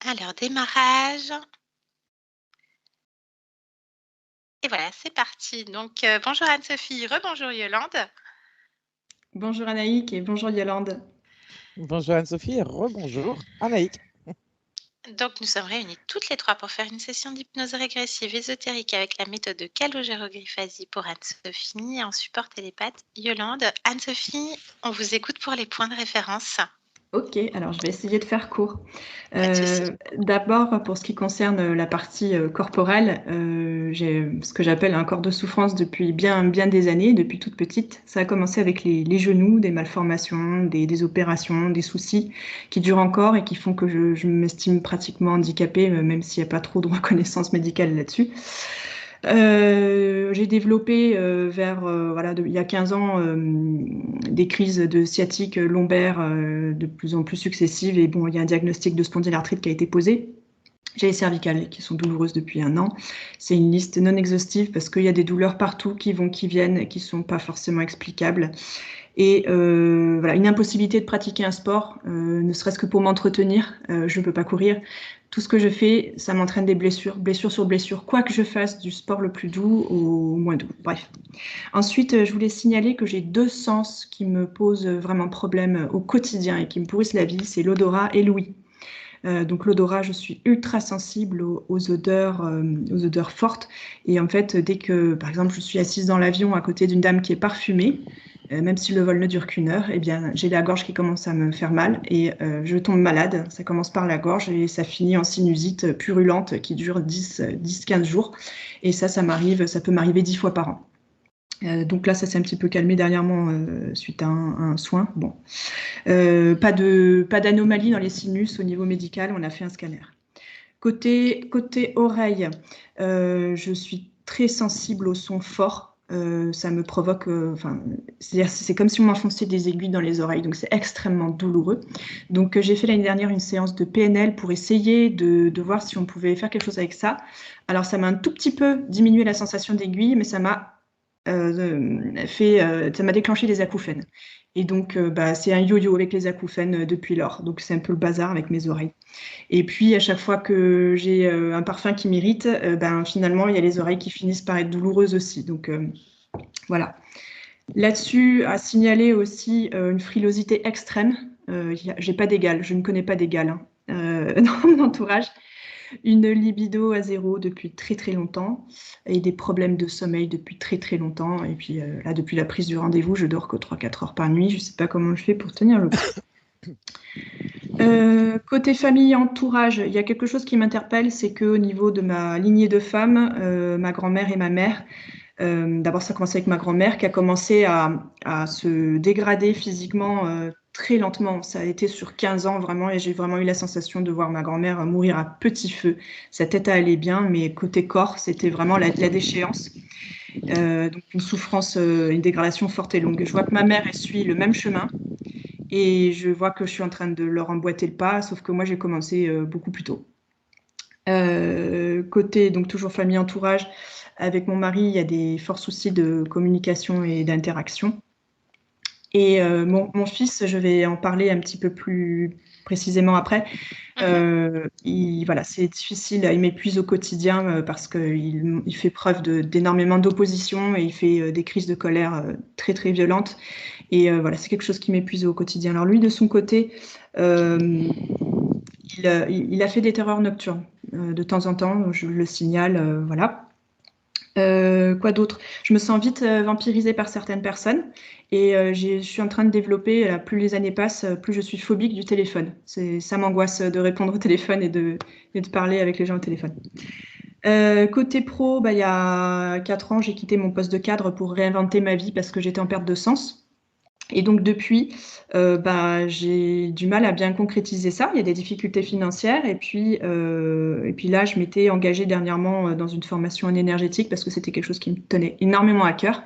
Alors, démarrage. Et voilà, c'est parti. Donc, bonjour Anne-Sophie, rebonjour Yolande. Bonjour Anaïk et bonjour Yolande. Bonjour Anne-Sophie et rebonjour Anaïk. Donc, nous sommes réunis toutes les trois pour faire une session d'hypnose régressive ésotérique avec la méthode de calogérographasie pour Anne-Sophie en support télépathe Yolande. Anne-Sophie, on vous écoute pour les points de référence. Ok, alors je vais essayer de faire court. Pas de souci. D'abord, pour ce qui concerne la partie corporelle, j'ai ce que j'appelle un corps de souffrance depuis bien des années, depuis toute petite. Ça a commencé avec les genoux, des malformations, des opérations, des soucis qui durent encore et qui font que je m'estime pratiquement handicapée, même s'il n'y a pas trop de reconnaissance médicale là-dessus. J'ai développé il y a 15 ans des crises de sciatique lombaire de plus en plus successives et bon, il y a un diagnostic de spondylarthrite qui a été posé. J'ai les cervicales qui sont douloureuses depuis 1 an. C'est une liste non exhaustive parce qu'il y a des douleurs partout qui vont, qui viennent et qui ne sont pas forcément explicables. Et voilà, une impossibilité de pratiquer un sport, ne serait-ce que pour m'entretenir. Je ne peux pas courir. Tout ce que je fais, ça m'entraîne des blessures, blessure sur blessure, quoi que je fasse, du sport le plus doux au moins doux. Bref. Ensuite, je voulais signaler que j'ai 2 sens qui me posent vraiment problème au quotidien et qui me pourrissent la vie, c'est l'odorat et l'ouïe. Donc l'odorat, je suis ultra sensible aux odeurs fortes. Et en fait, dès que, par exemple, je suis assise dans l'avion à côté d'une dame qui est parfumée, même si le vol ne dure qu'1 heure, eh bien, j'ai la gorge qui commence à me faire mal et je tombe malade. Ça commence par la gorge et ça finit en sinusite purulente qui dure 10-15 jours. Et ça peut m'arriver 10 fois par an. Donc là, ça s'est un petit peu calmé dernièrement suite à un soin. Bon. Pas d'anomalie dans les sinus au niveau médical, on a fait un scanner. Côté oreille, je suis très sensible au son fort. Ça me provoque, c'est comme si on m'enfonçait des aiguilles dans les oreilles, donc c'est extrêmement douloureux. Donc j'ai fait l'année dernière une séance de PNL pour essayer de voir si on pouvait faire quelque chose avec ça. Alors ça m'a un tout petit peu diminué la sensation d'aiguille, mais ça m'a ça m'a déclenché des acouphènes. Et donc, c'est un yo-yo avec les acouphènes depuis lors. Donc, c'est un peu le bazar avec mes oreilles. Et puis, à chaque fois que j'ai un parfum qui m'irrite, finalement, il y a les oreilles qui finissent par être douloureuses aussi. Donc, voilà. Là-dessus, à signaler aussi une frilosité extrême. J'ai pas d'égal, je ne connais pas d'égal dans mon entourage. Une libido à 0 depuis très très longtemps et des problèmes de sommeil depuis très très longtemps. Et puis là, depuis la prise du rendez-vous, je dors que 3-4 heures par nuit. Je ne sais pas comment je fais pour tenir le coup. Côté famille, entourage, il y a quelque chose qui m'interpelle, c'est qu'au niveau de ma lignée de femmes, ma grand-mère et ma mère, d'abord ça a commencé avec ma grand-mère qui a commencé à se dégrader physiquement très lentement. Ça a été sur 15 ans vraiment et j'ai vraiment eu la sensation de voir ma grand-mère mourir à petit feu. Sa tête allait bien, mais côté corps, c'était vraiment la déchéance. Donc une souffrance, une dégradation forte et longue. Je vois que ma mère, elle suit le même chemin et je vois que je suis en train de leur emboîter le pas, sauf que moi, j'ai commencé beaucoup plus tôt. Côté, donc toujours famille, entourage, avec mon mari, il y a des forts soucis de communication et d'interaction. Et mon fils, je vais en parler un petit peu plus précisément après. Voilà, c'est difficile, il m'épuise au quotidien parce qu'il fait preuve d'énormément d'opposition et il fait des crises de colère très très violentes. Et voilà, c'est quelque chose qui m'épuise au quotidien. Alors lui, de son côté, il a fait des terreurs nocturnes de temps en temps, je le signale, voilà. Quoi d'autre? Je me sens vite vampirisée par certaines personnes et je suis en train de développer, plus les années passent, plus je suis phobique du téléphone. Ça m'angoisse de répondre au téléphone et de parler avec les gens au téléphone. Côté pro, il y a 4 ans, j'ai quitté mon poste de cadre pour réinventer ma vie parce que j'étais en perte de sens. Et donc depuis, j'ai du mal à bien concrétiser ça. Il y a des difficultés financières. Et puis là, je m'étais engagée dernièrement dans une formation en énergétique parce que c'était quelque chose qui me tenait énormément à cœur.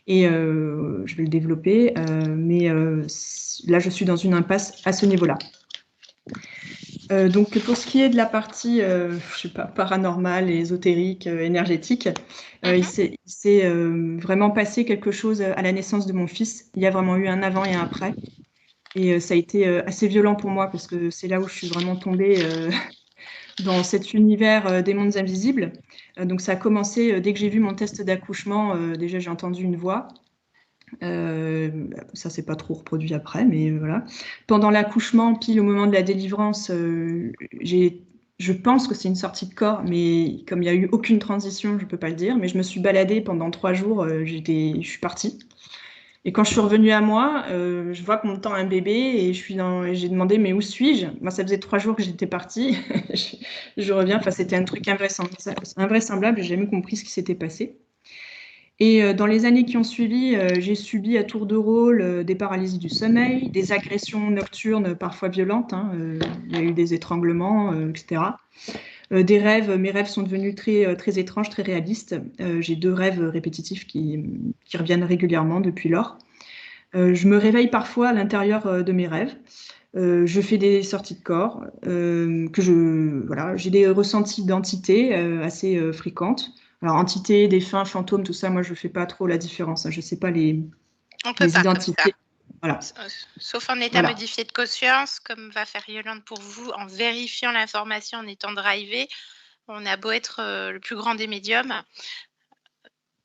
Et je vais le développer. Mais là, je suis dans une impasse à ce niveau-là. Donc pour ce qui est de la partie, je sais pas, paranormale, ésotérique, énergétique, il s'est vraiment passé quelque chose à la naissance de mon fils. Il y a vraiment eu un avant et un après. Et ça a été assez violent pour moi parce que c'est là où je suis vraiment tombée dans cet univers des mondes invisibles. Donc ça a commencé dès que j'ai vu mon test d'accouchement. Déjà, j'ai entendu une voix. Ça s'est pas trop reproduit après, mais voilà. Pendant l'accouchement, pile au moment de la délivrance, je pense que c'est une sortie de corps, mais comme il n'y a eu aucune transition, je peux pas le dire. Mais je me suis baladée pendant 3 jours, je suis partie. Et quand je suis revenue à moi, je vois qu'on me tend un bébé et j'ai demandé mais où suis-je? Moi, ça faisait 3 jours que j'étais partie. Je reviens, enfin, c'était un truc invraisemblable. J'ai jamais compris ce qui s'était passé. Et dans les années qui ont suivi, j'ai subi à tour de rôle des paralysies du sommeil, des agressions nocturnes parfois violentes, hein, il y a eu des étranglements, etc. Des rêves, mes rêves sont devenus très étranges, très réalistes. J'ai 2 rêves répétitifs qui reviennent régulièrement depuis lors. Je me réveille parfois à l'intérieur de mes rêves. Je fais des sorties de corps, voilà, j'ai des ressentis d'entités assez fréquentes. Alors, entités, défunts, fantômes, tout ça, moi, je ne fais pas trop la différence, hein. Je ne sais pas On peut les pas comme ça. identités. Voilà. Sauf en état Voilà. modifié de conscience, comme va faire Yolande pour vous, en vérifiant l'information, en étant drivé. On a beau être le plus grand des médiums,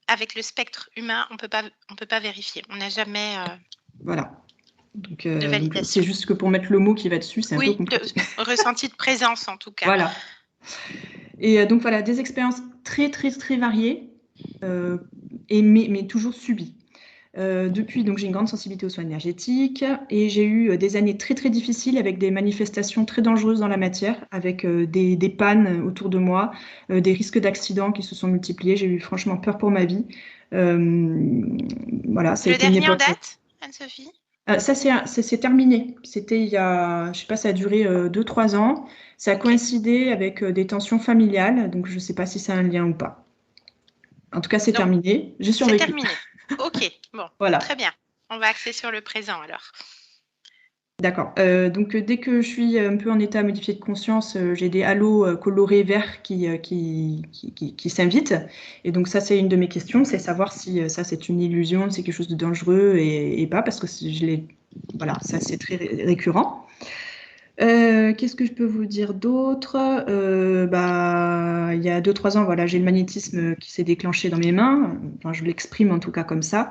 avec le spectre humain, on peut pas vérifier. On n'a jamais Voilà. Donc, de validation. c'est juste que pour mettre le mot qui va dessus, c'est un peu compliqué. Ressenti de présence, en tout cas. Voilà. Et donc, voilà, des expériences très, très, très variées, mais toujours subies. Depuis, donc, j'ai une grande sensibilité aux soins énergétiques et j'ai eu des années très, très difficiles avec des manifestations très dangereuses dans la matière, avec des pannes autour de moi, des risques d'accidents qui se sont multipliés. J'ai eu franchement peur pour ma vie. Voilà, ça a Le été une dernier en époque. date, Anne-Sophie? Ça, c'est terminé. C'était il y a, je sais pas, ça a duré 2-3 ans. Ça a coïncidé avec des tensions familiales, donc je ne sais pas si c'est un lien ou pas. En tout cas, c'est terminé. J'ai survécu. C'est terminé. Ok, bon, Voilà. très bien. On va axer sur le présent alors. D'accord. Donc, dès que je suis un peu en état modifié de conscience, j'ai des halos colorés verts qui s'invitent. Et donc, ça, c'est une de mes questions, c'est savoir si ça, c'est une illusion, c'est quelque chose de dangereux et pas, parce que voilà, ça, c'est très récurrent. Qu'est-ce que je peux vous dire d'autre? Il y a 2-3 ans, voilà, j'ai le magnétisme qui s'est déclenché dans mes mains. Enfin, je l'exprime en tout cas comme ça.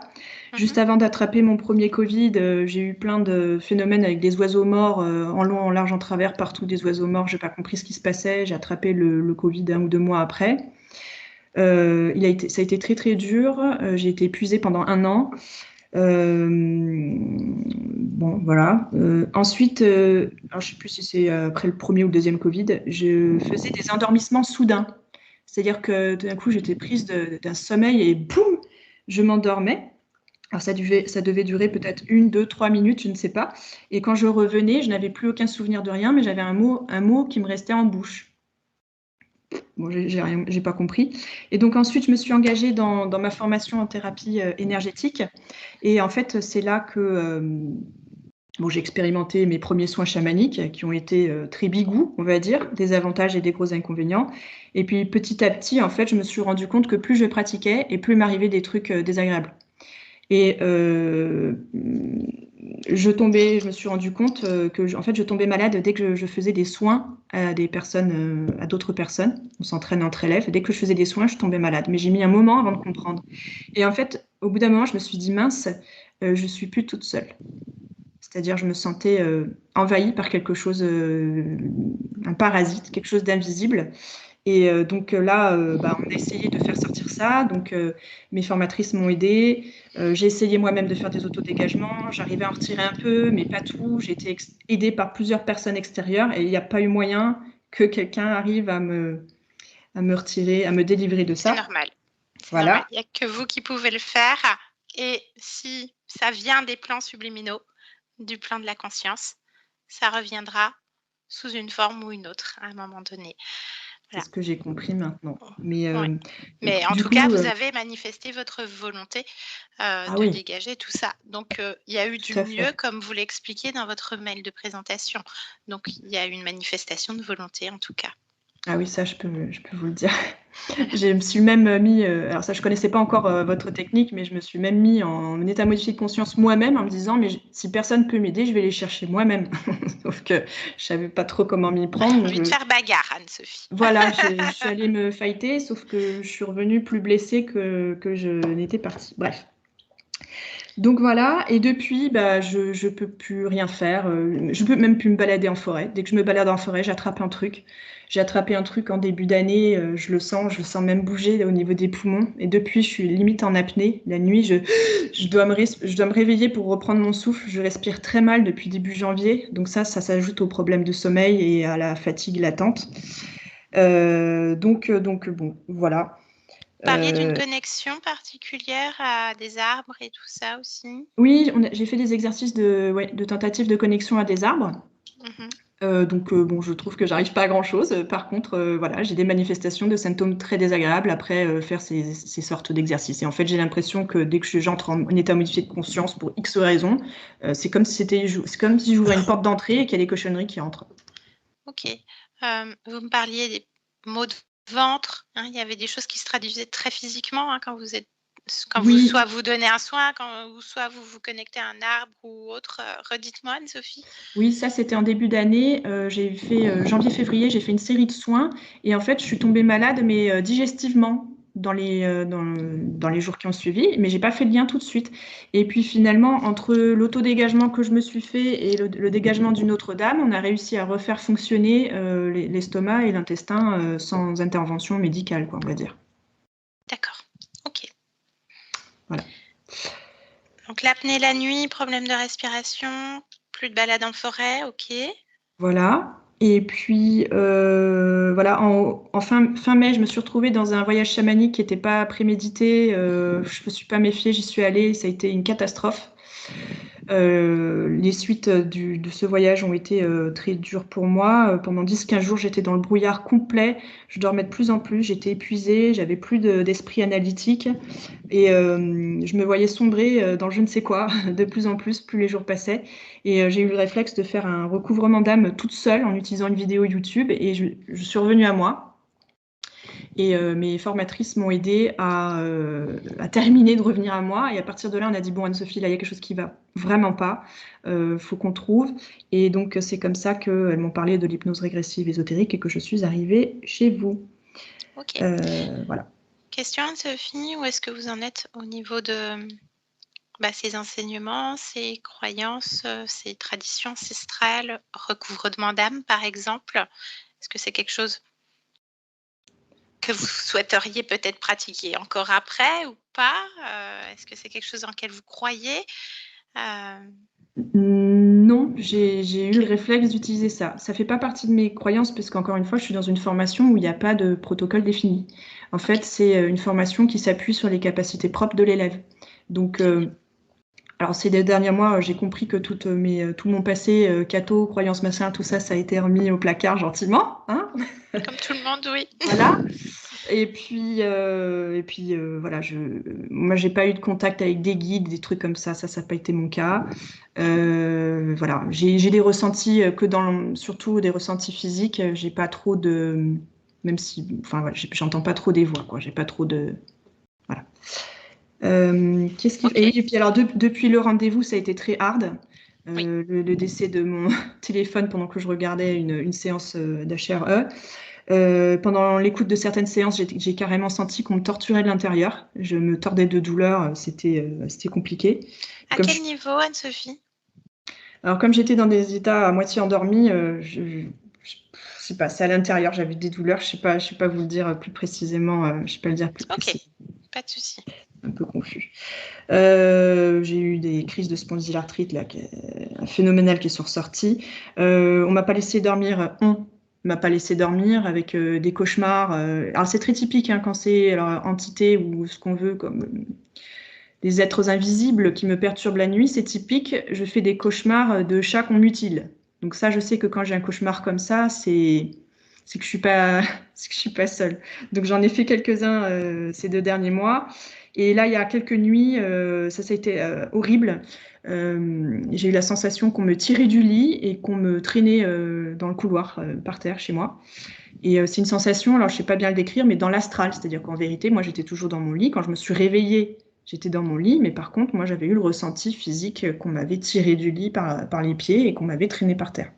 Juste avant d'attraper mon premier Covid, j'ai eu plein de phénomènes avec des oiseaux morts en long, en large, en travers, partout des oiseaux morts. J'ai pas compris ce qui se passait. J'ai attrapé le Covid 1 ou 2 mois après. Ça a été très très dur. J'ai été épuisée pendant 1 an. Bon, voilà. Ensuite, alors je sais plus si c'est après le premier ou le deuxième Covid, je faisais des endormissements soudains. C'est-à-dire que tout d'un coup, j'étais prise d'un sommeil et boum, je m'endormais. Alors ça devait durer peut-être 1, 2, 3 minutes, je ne sais pas. Et quand je revenais, je n'avais plus aucun souvenir de rien, mais j'avais un mot qui me restait en bouche. Bon, j'ai pas compris. Et donc ensuite, je me suis engagée dans ma formation en thérapie énergétique. Et en fait, c'est là que j'ai expérimenté mes premiers soins chamaniques qui ont été très bigous, on va dire, des avantages et des gros inconvénients. Et puis petit à petit, en fait, je me suis rendu compte que plus je pratiquais et plus il m'arrivait des trucs désagréables. Et je me suis rendu compte en fait, je tombais malade dès que je faisais des soins à des personnes, à d'autres personnes. On s'entraîne entre élèves. Dès que je faisais des soins, je tombais malade. Mais j'ai mis un moment avant de comprendre. Et en fait, au bout d'un moment, je me suis dit, mince, je suis plus toute seule. C'est-à-dire, je me sentais envahie par quelque chose, un parasite, quelque chose d'invisible. Et donc là, on a essayé de faire sortir ça. Donc mes formatrices m'ont aidée. J'ai essayé moi-même de faire des autodégagements. J'arrivais à en retirer un peu, mais pas tout. J'ai été aidée par plusieurs personnes extérieures et il n'y a pas eu moyen que quelqu'un arrive à me retirer, à me délivrer de ça. C'est normal. Voilà. Normal. Il n'y a que vous qui pouvez le faire. Et si ça vient des plans subliminaux, du plan de la conscience, ça reviendra sous une forme ou une autre à un moment donné. Voilà. C'est ce que j'ai compris maintenant. Mais en tout cas, vous avez manifesté votre volonté de dégager tout ça. Donc, il y a eu du mieux, comme vous l'expliquiez dans votre mail de présentation. Donc, il y a eu une manifestation de volonté, en tout cas. Ah oui, ça, je peux vous le dire. Je me suis même mis, alors ça je connaissais pas encore votre technique, mais je me suis même mis en état modifié de conscience moi-même en me disant, mais si personne peut m'aider, je vais les chercher moi-même. Sauf que je savais pas trop comment m'y prendre. Envie de faire bagarre, Anne-Sophie. Voilà, je suis allée me fighter, sauf que je suis revenue plus blessée que je n'étais partie. Bref. Donc voilà, et depuis, bah, je peux plus rien faire. Je peux même plus me balader en forêt. Dès que je me balade en forêt, j'attrape un truc. J'ai attrapé un truc en début d'année, je le sens même bouger au niveau des poumons. Et depuis, je suis limite en apnée. La nuit, je dois me réveiller pour reprendre mon souffle. Je respire très mal depuis début janvier. Donc ça s'ajoute aux problèmes de sommeil et à la fatigue latente. Donc bon, voilà. Vous parliez d'une connexion particulière à des arbres et tout ça aussi? Oui, j'ai fait des exercices de tentative de connexion à des arbres. Donc bon, je trouve que j'arrive pas à grand-chose. Par contre, voilà, j'ai des manifestations de symptômes très désagréables après faire ces sortes d'exercices. Et en fait, j'ai l'impression que dès que j'entre en état modifié de conscience pour X raisons, c'est comme si j'ouvrais une porte d'entrée et qu'il y a des cochonneries qui entrent. Ok. Vous me parliez des maux de ventre. Hein, il y avait des choses qui se traduisaient très physiquement hein, quand Oui. soit vous donnez un soin, soit vous vous connectez à un arbre ou autre. Redites-moi, Anne-Sophie. Oui, ça c'était en début d'année. J'ai fait janvier-février, j'ai fait une série de soins et en fait je suis tombée malade, mais digestivement dans les jours qui ont suivi, mais j'ai pas fait le lien tout de suite. Et puis finalement, entre l'autodégagement que je me suis fait et le dégagement d'une autre dame, on a réussi à refaire fonctionner l'estomac et l'intestin sans intervention médicale, quoi, on va dire. D'accord. Ok. Voilà. Donc l'apnée la nuit, problème de respiration, plus de balade en forêt, ok. Voilà. Et puis, voilà, en fin mai, je me suis retrouvée dans un voyage chamanique qui n'était pas prémédité. Je ne me suis pas méfiée, j'y suis allée. Ça a été une catastrophe. Les suites de ce voyage ont été très dures pour moi. Pendant 10-15 jours, j'étais dans le brouillard complet. Je dormais de plus en plus. J'étais épuisée. J'avais plus d'esprit analytique. Et je me voyais sombrer dans je ne sais quoi de plus en plus les jours passaient. Et j'ai eu le réflexe de faire un recouvrement d'âme toute seule en utilisant une vidéo YouTube. Et je suis revenue à moi. Et mes formatrices m'ont aidée à terminer de revenir à moi. Et à partir de là, on a dit, bon, Anne-Sophie, là, il y a quelque chose qui va vraiment pas. Faut qu'on trouve. Et donc, c'est comme ça qu'elles m'ont parlé de l'hypnose régressive ésotérique et que je suis arrivée chez vous. Ok. Voilà. Question Anne-Sophie, où est-ce que vous en êtes au niveau de ces enseignements, ces croyances, ces traditions ancestrales, recouvrement d'âme par exemple? Est-ce que c'est quelque chose que vous souhaiteriez peut-être pratiquer encore après ou pas? Est-ce que c'est quelque chose en lequel vous croyez? Non, j'ai eu le réflexe d'utiliser ça. Ça fait pas partie de mes croyances parce qu'encore une fois, je suis dans une formation où il n'y a pas de protocole défini. En fait, c'est une formation qui s'appuie sur les capacités propres de l'élève. Donc, alors ces derniers mois, j'ai compris que tout mon passé, catho, croyances machin, tout ça, ça a été remis au placard gentiment. Hein. Comme tout le monde, oui. Voilà. Et puis voilà, moi, j'ai pas eu de contact avec des guides, des trucs comme ça n'a pas été mon cas. Voilà, j'ai des ressentis surtout des ressentis physiques. J'ai pas trop de, même si, enfin, voilà, j'entends pas trop des voix, quoi. J'ai pas trop de, voilà. Okay. Et puis alors depuis le rendez-vous, ça a été très hard. Oui. Le décès de mon téléphone pendant que je regardais une séance d'HRE. Pendant l'écoute de certaines séances, j'ai carrément senti qu'on me torturait de l'intérieur. Je me tordais de douleur, c'était compliqué. À quel niveau, Anne-Sophie? Alors, comme j'étais dans des états à moitié endormis, je sais pas, c'est à l'intérieur, j'avais des douleurs. Je sais pas vous le dire plus précisément. Je sais pas le dire plus précisément. Ok, pas de souci. Un peu confus. J'ai eu des crises de spondylarthrite, là, phénoménales qui sont ressorties. On m'a pas laissé dormir. M'a pas laissé dormir avec des cauchemars. Alors c'est très typique hein, quand c'est entité ou ce qu'on veut comme des êtres invisibles qui me perturbent la nuit, c'est typique. Je fais des cauchemars de chats qu'on mutile. Donc ça, je sais que quand j'ai un cauchemar comme ça, c'est c'est que je suis pas, c'est que je suis pas seule. Donc j'en ai fait quelques-uns ces 2 derniers mois. Et là, il y a quelques nuits, ça a été horrible. J'ai eu la sensation qu'on me tirait du lit et qu'on me traînait dans le couloir, par terre, chez moi. Et c'est une sensation, alors je sais pas bien le décrire, mais dans l'astral. C'est-à-dire qu'en vérité, moi, j'étais toujours dans mon lit. Quand je me suis réveillée, j'étais dans mon lit. Mais par contre, moi, j'avais eu le ressenti physique qu'on m'avait tiré du lit par les pieds et qu'on m'avait traîné par terre.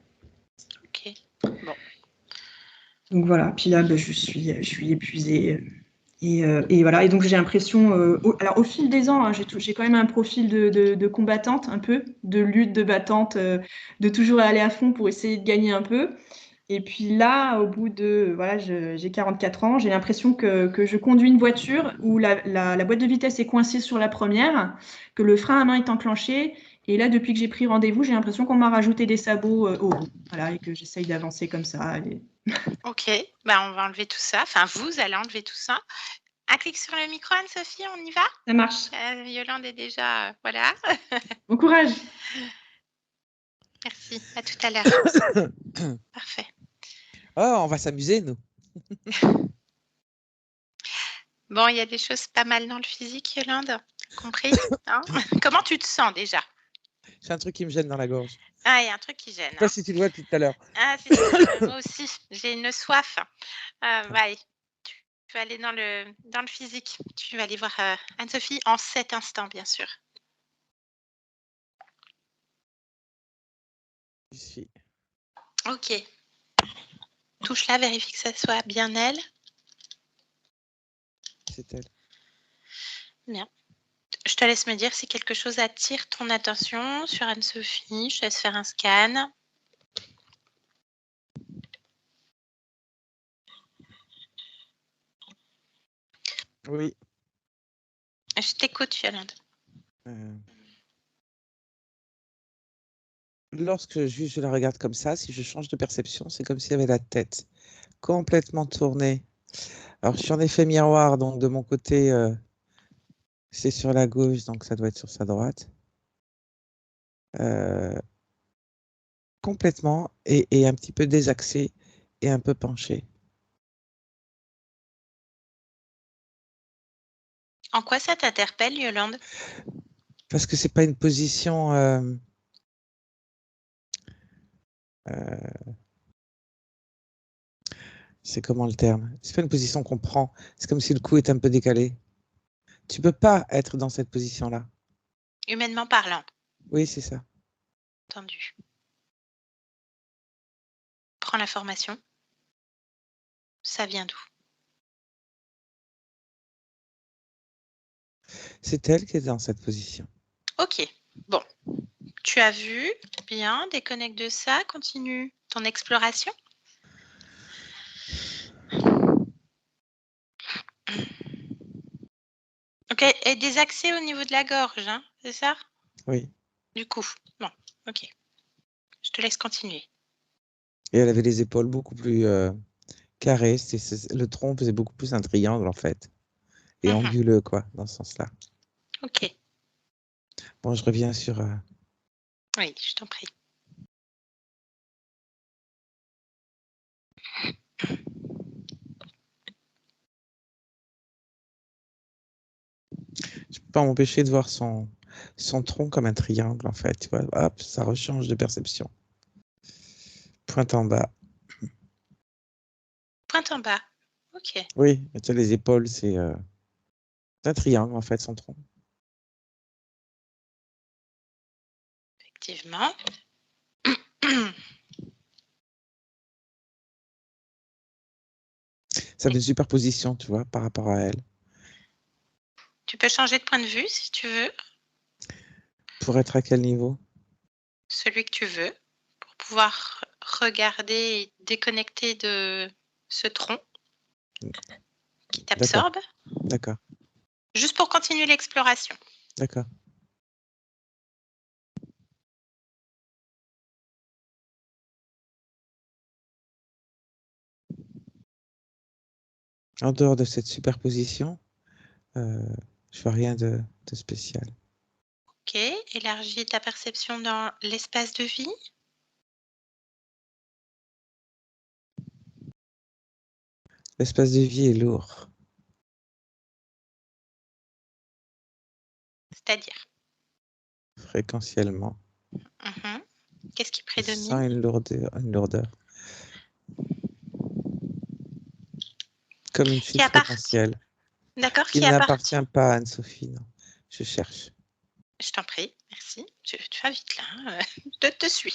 Ok. Bon. Donc voilà, puis là, je suis épuisée. Et voilà, et donc j'ai l'impression, alors au fil des ans, hein, j'ai quand même un profil de combattante un peu, de lutte, de battante, de toujours aller à fond pour essayer de gagner un peu. Et puis là, au bout de, voilà, j'ai 44 ans, j'ai l'impression que je conduis une voiture où la boîte de vitesse est coincée sur la première, que le frein à main est enclenché. Et là, depuis que j'ai pris rendez-vous, j'ai l'impression qu'on m'a rajouté des sabots au roue. Voilà, et que j'essaye d'avancer comme ça. Ok, bah, on va enlever tout ça. Enfin, vous allez enlever tout ça. Un clic sur le micro, Anne-Sophie, on y va? Ça marche. Yolande est déjà... voilà. Bon courage. Merci, à tout à l'heure. Parfait. Oh, on va s'amuser, nous. Bon, il y a des choses pas mal dans le physique, Yolande. Compris, hein? Comment tu te sens déjà? J'ai un truc qui me gêne dans la gorge. Ah, il y a un truc qui Je gêne, sais pas hein? si tu le vois depuis tout à l'heure. Ah, si, moi aussi, j'ai une soif. Allez, tu vas aller dans le physique. Tu vas aller voir Anne-Sophie en cet instant, bien sûr. Ici, Ok. Touche-la, vérifie que ça soit bien elle. c'est elle. Bien. Je te laisse me dire si quelque chose attire ton attention sur Anne-Sophie. Je te laisse faire un scan. Oui. Je t'écoute, Yolande. Lorsque je la regarde comme ça, si je change de perception, c'est comme s'il y avait la tête complètement tournée. Alors, je suis en effet miroir, donc de mon côté, c'est sur la gauche, donc ça doit être sur sa droite. Complètement, et un petit peu désaxé et un peu penché. En quoi ça t'interpelle, Yolande? Parce que c'est pas une position... c'est comment le terme? C'est pas une position qu'on prend. C'est comme si le cou est un peu décalé. Tu peux pas être dans cette position-là. Humainement parlant, Oui, c'est ça. entendu. Prends l'information. Ça vient d'où? C'est elle qui est dans cette position. Ok, bon. Tu as vu, bien, déconnecte de ça, continue ton exploration. Ok, et des accès au niveau de la gorge, hein, c'est ça? Oui. Du coup, bon, ok. Je te laisse continuer. Et elle avait les épaules beaucoup plus carrées. Le tronc faisait beaucoup plus un triangle, en fait. Et anguleux, quoi, dans ce sens-là. Ok, Bon, je reviens sur... oui, je t'en prie. Je peux pas m'empêcher de voir son tronc comme un triangle, en fait. Tu vois, hop, ça rechange de perception. Pointe en bas. Pointe en bas. Ok, Oui, mais tu sais, les épaules, c'est un triangle, en fait, son tronc. effectivement. Ça fait une superposition, tu vois, par rapport à elle. Tu peux changer de point de vue si tu veux, Pour être à quel niveau? celui que tu veux, pour pouvoir regarder et déconnecter de ce tronc qui D'accord, t'absorbe, d'accord, juste pour continuer l'exploration. d'accord. En dehors de cette superposition, je vois rien de spécial. Ok, élargis ta perception dans l'espace de vie. L'espace de vie est lourd. C'est-à-dire? Fréquentiellement. Mhm. Qu'est-ce qui Je sens prédomine? une lourdeur. Comme une Qui fuite appartient. fréquentielle. D'accord, Qui qui appartient. n'appartient pas à Anne-Sophie, non. Je cherche. Je t'en prie, merci. Tu vas vite là, hein. Je te suis.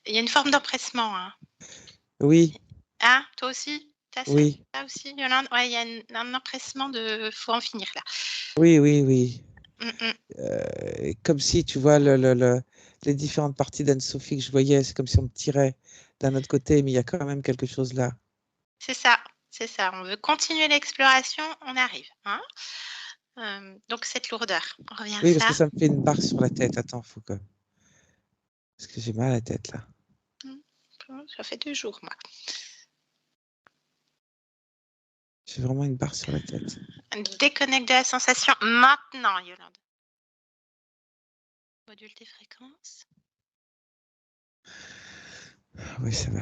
Il y a une forme d'empressement. Hein. Oui, Ah, toi aussi? T'as ça, oui, ça aussi, Yolande? Ouais, il y a un empressement de. Faut en finir là. oui. Mm. Comme si, tu vois, les différentes parties d'Anne-Sophie que je voyais, c'est comme si on me tirait d'un autre côté, mais il y a quand même quelque chose là. C'est ça, c'est ça. On veut continuer l'exploration, on arrive. Hein. Donc cette lourdeur, on revient à Oui, parce ça. que ça me fait une barre sur la tête. Attends, faut que... Parce que j'ai mal à la tête, là. Ça fait 2 jours, moi. J'ai vraiment une barre sur la tête. Déconnecte de la sensation maintenant, Yolande. Module tes fréquences. Oui, ça va.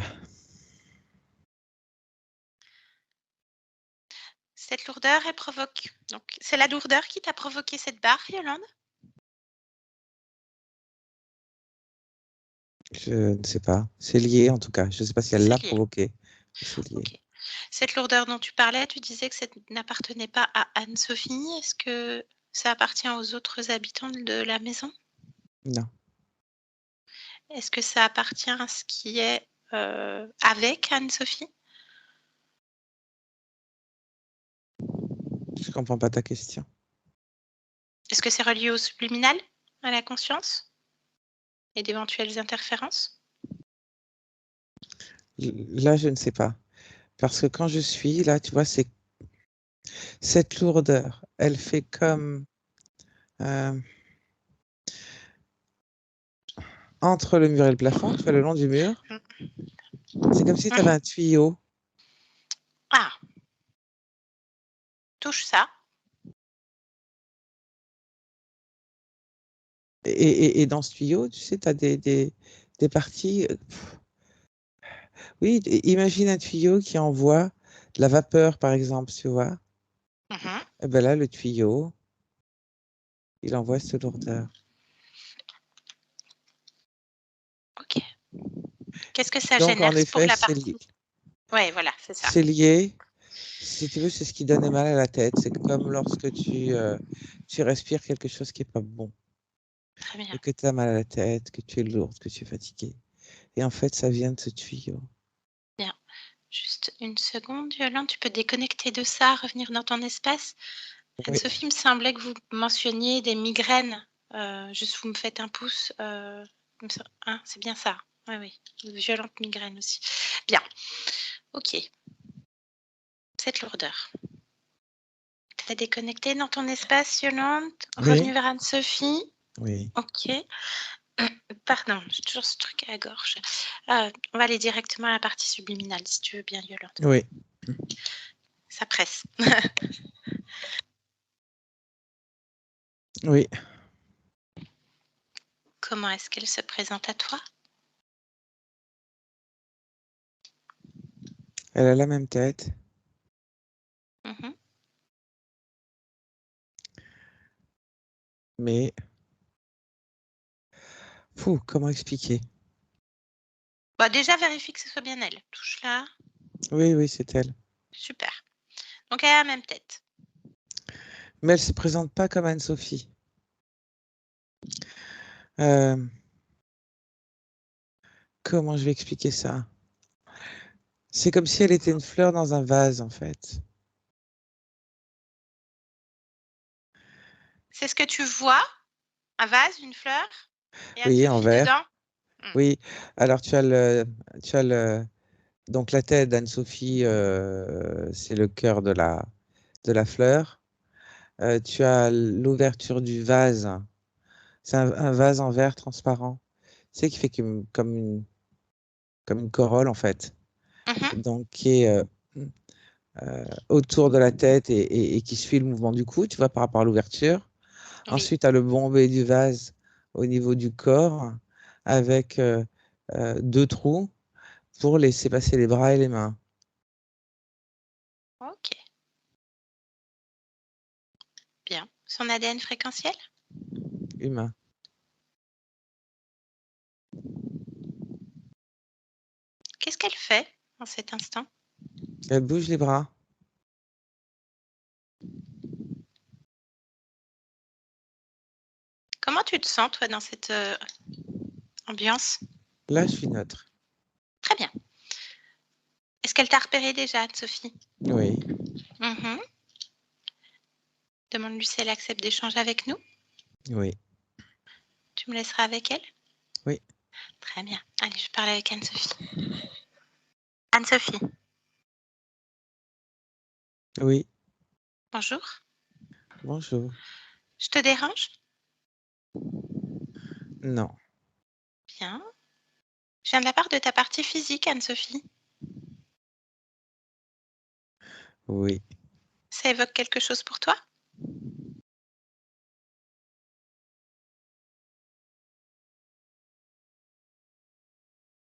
Cette lourdeur, elle provoque. Donc, c'est la lourdeur qui t'a provoqué cette barre, Yolande? Je ne sais pas. C'est lié, en tout cas. Je ne sais pas si elle l'a C'est lié. provoqué. C'est lié. Ok. Cette lourdeur dont tu parlais, tu disais que ça n'appartenait pas à Anne-Sophie. Est-ce que ça appartient aux autres habitants de la maison? Non. Est-ce que ça appartient à ce qui est avec Anne-Sophie? Je ne comprends pas ta question. Est-ce que c'est relié au subliminal, à la conscience et d'éventuelles interférences? Là, je ne sais pas. Parce que quand je suis, là, tu vois, c'est cette lourdeur. Elle fait comme... entre le mur et le plafond, tu vois, le long du mur. C'est comme si tu avais un tuyau. Ah, touche ça. Et dans ce tuyau, tu sais, tu as des parties. Oui, imagine un tuyau qui envoie de la vapeur, par exemple, tu vois. Et bien là, le tuyau, il envoie cette lourdeur. Ok. Qu'est-ce que ça Donc, en génère pour effet, la partie? Oui, voilà, c'est ça. c'est lié. Si tu veux, c'est ce qui donne mal à la tête. C'est comme lorsque tu respires quelque chose qui n'est pas bon. Très bien. Et que tu as mal à la tête, que tu es lourde, que tu es fatiguée. Et en fait, ça vient de ce tuyau. Bien. Juste une seconde, Yolande, tu peux déconnecter de ça, revenir dans ton espace. Oui. Anne-Sophie, il me semblait que vous mentionniez des migraines. Juste, vous me faites un pouce. Hein, c'est bien ça. Oui. Violente migraine aussi. Bien. Ok. Cette lourdeur. Tu as déconnecté dans ton espace, Yolande. Revenu Oui. vers Anne-Sophie. Oui. Ok. Pardon, j'ai toujours ce truc à la gorge. On va aller directement à la partie subliminale, si tu veux bien, Yolande. Oui. Ça presse. Oui. Comment est-ce qu'elle se présente à toi? Elle a la même tête. Mais, comment expliquer? Bah, déjà, vérifie que ce soit bien elle. Touche là. Oui, c'est elle. Super. Donc, elle a la même tête. Mais elle se présente pas comme Anne-Sophie. Comment je vais expliquer ça? C'est comme si elle était une fleur dans un vase, en fait. C'est ce que tu vois? Un vase, une fleur? Et Oui, en Anne-Sophie vert. dedans? Oui. Alors, donc la tête d'Anne-Sophie, c'est le cœur de la fleur. Tu as l'ouverture du vase. C'est un vase en verre transparent. Tu sais, qui fait comme une corolle, en fait. Donc, qui est autour de la tête et qui suit le mouvement du cou, tu vois, par rapport à l'ouverture. Oui. Ensuite, tu as le bombé du vase au niveau du corps avec 2 trous pour laisser passer les bras et les mains. Ok. Bien. Son ADN fréquentiel? Humain. Qu'est-ce qu'elle fait en cet instant? Elle bouge les bras. Comment tu te sens, toi, dans cette ambiance? Là, je suis neutre. Très bien. Est-ce qu'elle t'a repéré déjà, Anne-Sophie? Oui. Mhm. Demande-lui si elle accepte d'échanger avec nous. Oui. Tu me laisseras avec elle? Oui. Très bien. Allez, je parle avec Anne-Sophie. Anne-Sophie, Oui. bonjour. Bonjour. Je te dérange? Non. Bien. Je viens de la part de ta partie physique, Anne-Sophie. Oui. Ça évoque quelque chose pour toi?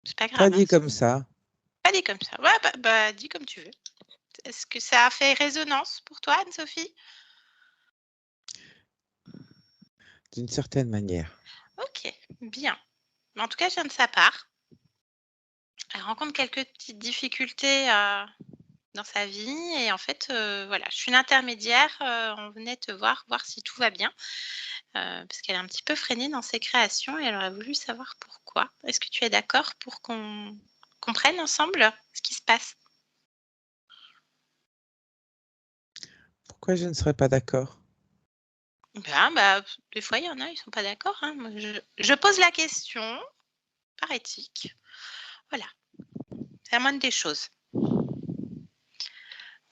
C'est pas Pas grave, hein, dit comme ça. pas dit comme ça. Ouais, bah, dis comme tu veux. Est-ce que ça a fait résonance pour toi, Anne-Sophie? D'une certaine manière. Ok, bien. Mais en tout cas, je viens de sa part. Elle rencontre quelques petites difficultés dans sa vie et en fait, voilà, je suis l'intermédiaire. On venait te voir si tout va bien, parce qu'elle est un petit peu freinée dans ses créations et elle aurait voulu savoir pourquoi. Est-ce que tu es d'accord pour qu'on comprenne ensemble ce qui se passe? Pourquoi je ne serais pas d'accord? Ben, bah, des fois, il y en a, ils sont pas d'accord, hein. Moi, je pose la question par éthique. Voilà, c'est la moindre des choses.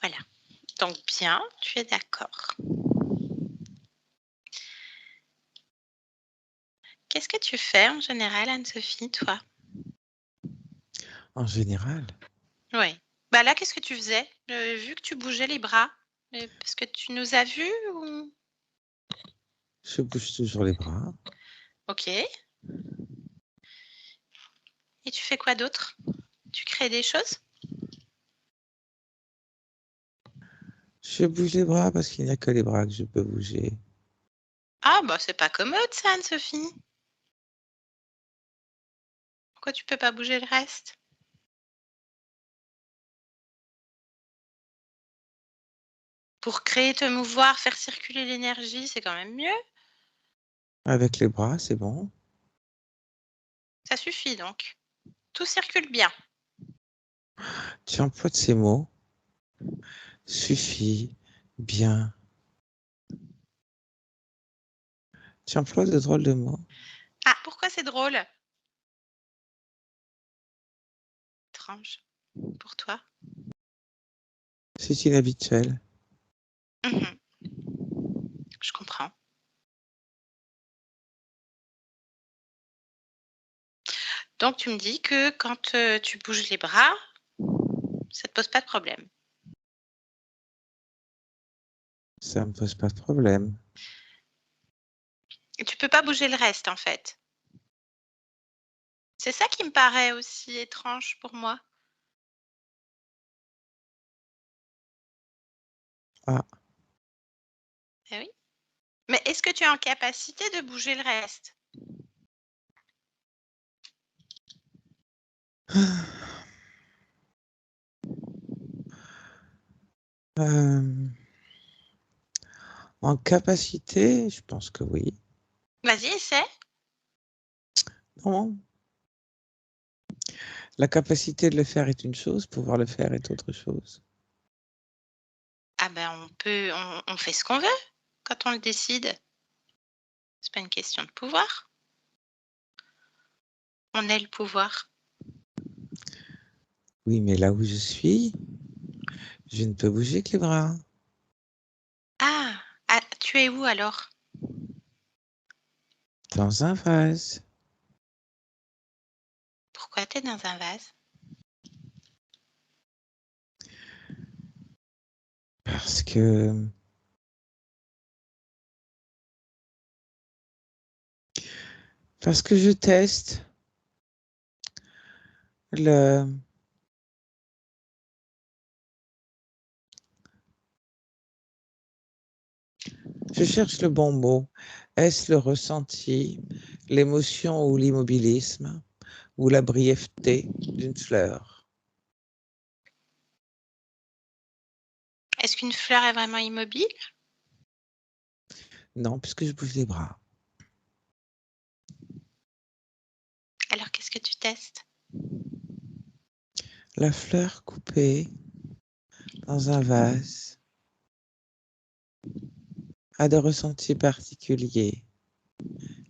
Voilà. Donc bien, tu es d'accord. Qu'est-ce que tu fais en général, Anne-Sophie, toi? En général, Oui. Bah là, qu'est-ce que tu faisais? Vu que tu bougeais les bras, parce que tu nous as vus ou? je bouge toujours les bras. OK. Et tu fais quoi d'autre? Tu crées des choses? Je bouge les bras parce qu'il n'y a que les bras que je peux bouger. Ah bah, c'est pas commode ça, Anne-Sophie. Pourquoi tu peux pas bouger le reste? Pour créer, te mouvoir, faire circuler l'énergie, c'est quand même mieux. Avec les bras, c'est bon. Ça suffit donc. Tout circule bien. Tu emploies de ces mots. Suffit. Bien. Tu emploies de drôles de mots. Ah, pourquoi c'est drôle? Étrange. Pour toi? C'est inhabituel. Mmh. Je comprends. Donc tu me dis que quand, tu bouges les bras, ça te pose pas de problème? Ça me pose pas de problème. Et tu peux pas bouger le reste, en fait? C'est ça qui me paraît aussi étrange pour moi. Ah. Eh oui. Mais est-ce que tu es en capacité de bouger le reste? Euh, en capacité, je pense que oui. Vas-y, essaie. Non. La capacité de le faire est une chose, pouvoir le faire est autre chose. Ah ben, on fait ce qu'on veut quand on le décide. C'est pas une question de pouvoir. On est le pouvoir. Oui, mais là où je suis, je ne peux bouger que les bras. Ah! Ah, tu es où alors? Dans un vase. Pourquoi tu es dans un vase? Parce que je teste Le... Je cherche le bon mot. Est-ce le ressenti, l'émotion ou l'immobilisme ou la brièveté d'une fleur? Est-ce qu'une fleur est vraiment immobile? Non, puisque je bouge les bras. Alors, qu'est-ce que tu testes? La fleur coupée dans un vase a des ressentis particuliers.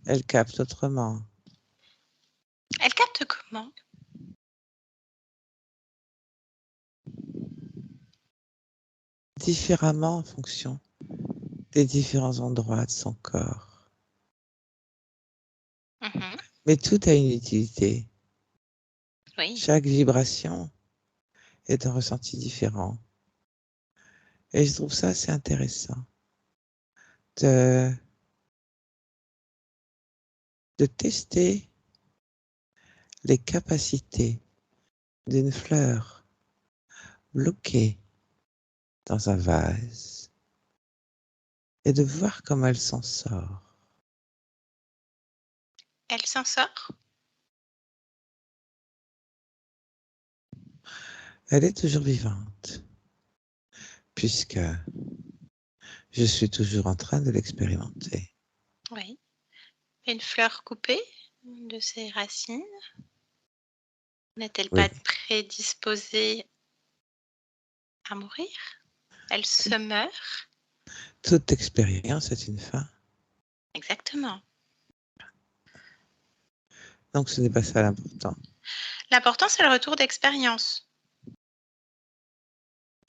Elle capte autrement. Elle capte comment? Différemment en fonction des différents endroits de son corps. Mhm. Mais tout a une utilité. Oui. Chaque vibration est un ressenti différent. Et je trouve ça assez intéressant de tester les capacités d'une fleur bloquée dans un vase et de voir comment elle s'en sort. Elle s'en sort? Elle est toujours vivante, puisque je suis toujours en train de l'expérimenter. Oui. Une fleur coupée de ses racines n'est-elle Oui, pas prédisposée à mourir? Elle se meurt? toute expérience est une fin. Exactement. Donc ce n'est pas ça l'important. L'important, c'est le retour d'expérience.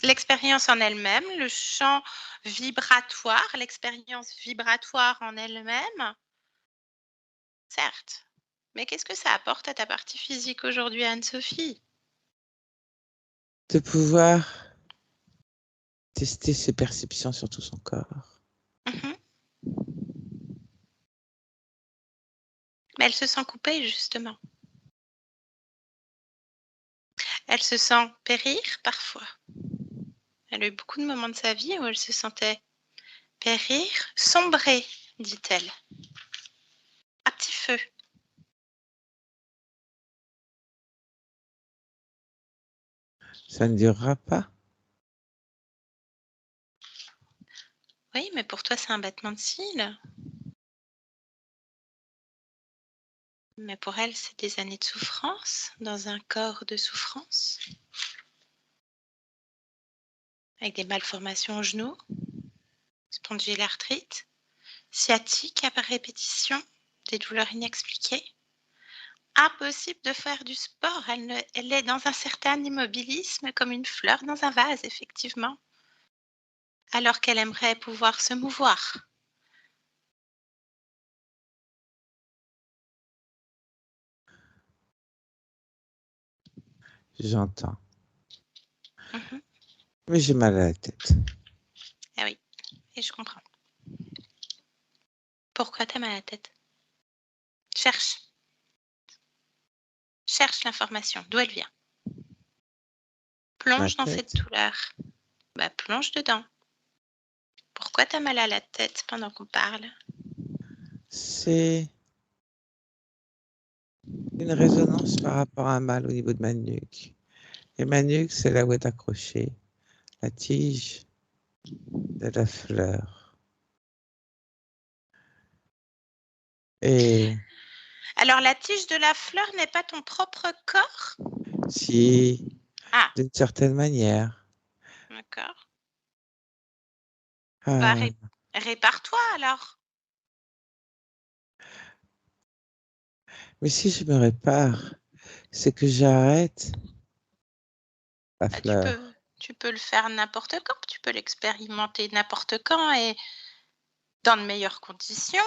L'expérience en elle-même, le champ vibratoire, l'expérience vibratoire en elle-même, certes. Mais qu'est-ce que ça apporte à ta partie physique aujourd'hui, Anne-Sophie? De pouvoir tester ses perceptions sur tout son corps. Mhm. Mais elle se sent coupée, justement. Elle se sent périr parfois. Elle a eu beaucoup de moments de sa vie où elle se sentait périr, sombrer, dit-elle. À petit feu. Ça ne durera pas. Oui, mais pour toi, c'est un battement de cils. Mais pour elle, c'est des années de souffrance, dans un corps de souffrance, avec des malformations aux genoux, spondylarthrite, sciatique à répétition, des douleurs inexpliquées. Impossible de faire du sport. Elle est dans un certain immobilisme, comme une fleur dans un vase, effectivement, alors qu'elle aimerait pouvoir se mouvoir. J'entends. Mhm. Mais j'ai mal à la tête. Ah oui, et je comprends. Pourquoi t'as mal à la tête? Cherche. Cherche l'information, d'où elle vient. Ma Plonge dans cette tête, douleur. Bah, plonge dedans. Pourquoi t'as mal à la tête pendant qu'on parle? c'est une résonance par rapport à un mal au niveau de ma nuque. Et ma nuque, c'est là où est accrochée la tige de la fleur. Et Alors, la tige de la fleur n'est pas ton propre corps? si, Ah, d'une certaine manière, d'accord. Bah, ah, répare-toi alors. mais si je me répare, c'est que j'arrête la Bah, fleur. tu peux le faire n'importe quand. Tu peux l'expérimenter n'importe quand et dans de meilleures conditions.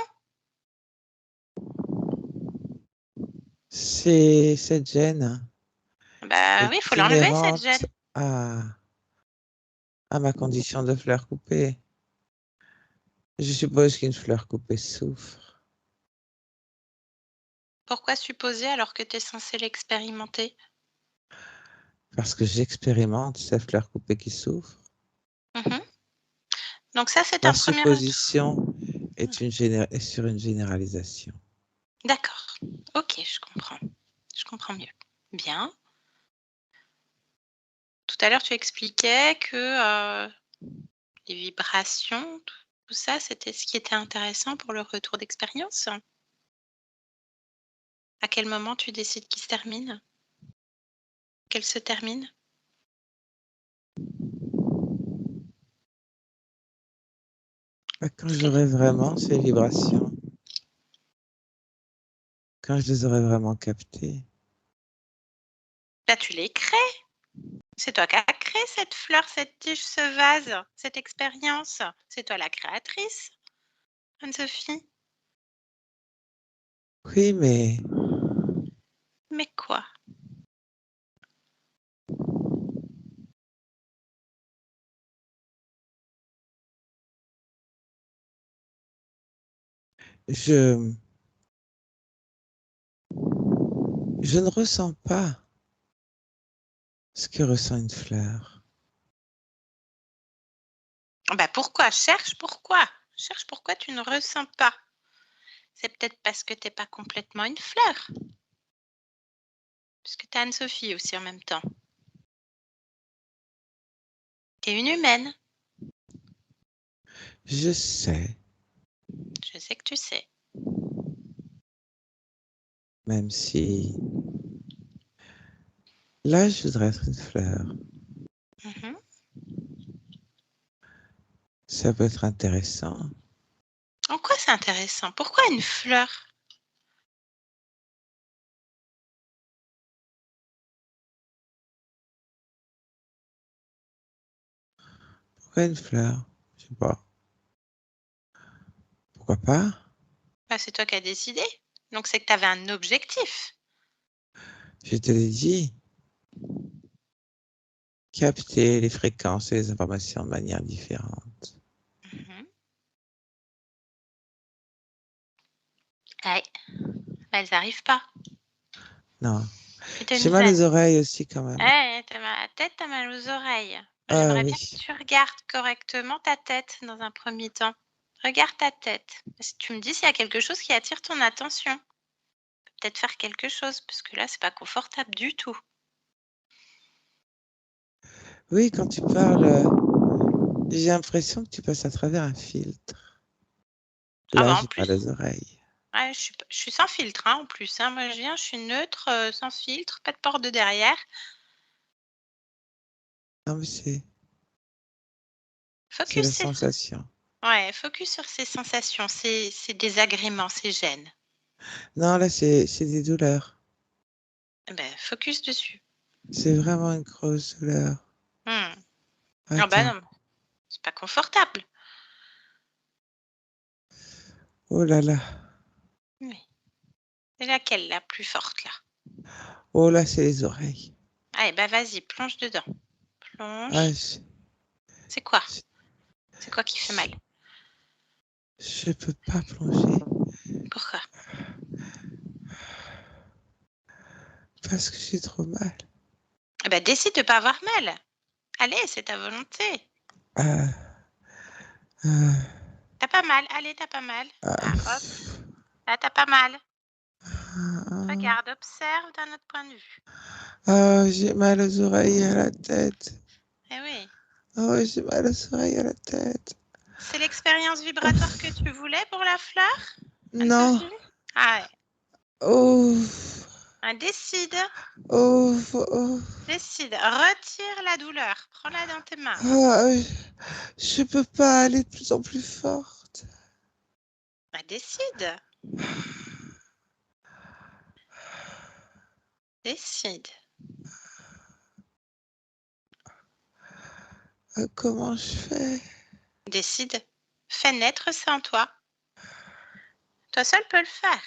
C'est cette gêne Bah est oui, il faut l'enlever, cette inhérente gêne. à ma condition de fleur coupée. Je suppose qu'une fleur coupée souffre. Pourquoi supposer alors que tu es censé l'expérimenter? Parce que j'expérimente cette fleur coupée qui souffre. Mhm. Donc ça, c'est Ma un premier retour. supposition est sur une généralisation. D'accord. Ok, je comprends. Je comprends mieux. Bien. Tout à l'heure, tu expliquais que les vibrations, tout ça, c'était ce qui était intéressant pour le retour d'expérience. À quel moment tu décides qu'il se termine? Qu'elle se termine? Quand j'aurai vraiment ces vibrations, quand je les aurai vraiment captées. Là, tu les crées. C'est toi qui as créé cette fleur, cette tige, ce vase, cette expérience. C'est toi la créatrice, Anne-Sophie. Oui, mais Mais quoi? je ne ressens pas ce que ressent une fleur. Bah pourquoi? Cherche pourquoi. Cherche pourquoi tu ne ressens pas. C'est peut-être parce que tu n'es pas complètement une fleur. Puisque tu es Anne-Sophie aussi en même temps. Tu es une humaine. Je sais, Je sais que tu sais. même si là, je voudrais être une fleur. Mhm. Ça peut être intéressant. En quoi c'est intéressant? Pourquoi une fleur? Pourquoi une fleur? Je sais pas. Pourquoi pas? Bah, c'est toi qui as décidé. Donc c'est que tu avais un objectif. Je te l'ai dit. Capter les fréquences et les informations de manière différente. Mhm. Ouais. Bah, elles n'arrivent pas. Non. Tu te J'ai mal aux zen. oreilles aussi quand même. Ouais, t'as mal à la tête, t'as mal aux oreilles. Moi, Ah j'aimerais bien que oui. tu regardes correctement ta tête dans un premier temps. Regarde ta tête. Si tu me dis s'il y a quelque chose qui attire ton attention. Peut-être faire quelque chose, parce que là, c'est pas confortable du tout. Oui, quand tu parles, j'ai l'impression que tu passes à travers un filtre. Ah Là, bah en j'ai mal aux plus, oreilles. ouais, je suis sans filtre hein, en plus. Hein. Moi, je viens, je suis neutre, sans filtre, pas de porte de derrière. Non, mais c'est Focus, la sensation. ouais, focus sur ces sensations, ces désagréments, ces gènes. Non, là, c'est des douleurs. Eh ben, focus dessus. C'est vraiment une grosse douleur. Hmm. Ah bah Attends. non, c'est pas confortable. Oh là là. Oui. C'est laquelle la plus forte là? Oh là, c'est les oreilles. Allez, bah vas-y, plonge dedans. Ah, Plonge. C'est quoi? je, C'est quoi qui fait mal? je peux pas plonger Pourquoi? parce que j'ai trop mal. Eh ben, décide de pas avoir mal. Allez, c'est ta volonté. Ah, ah, T'as pas mal, allez, t'as pas mal. ah, Ah, hop, là, t'as pas mal. ah, Regarde, observe d'un autre point de vue. j'ai mal aux oreilles et à la tête. Eh oui, Oh, j'ai mal aux oreilles et à la tête. c'est l'expérience vibratoire que tu voulais pour la fleur, Non. Anne-Sophie? Ah ouais. Oh, Ah, décide, oh, oh. décide. Retire la douleur. Prends-la dans tes mains. Ah, je peux pas aller de plus en plus forte. Bah, décide, décide. Comment je fais? Décide. Fais naître ça en toi. Toi seul peux le faire.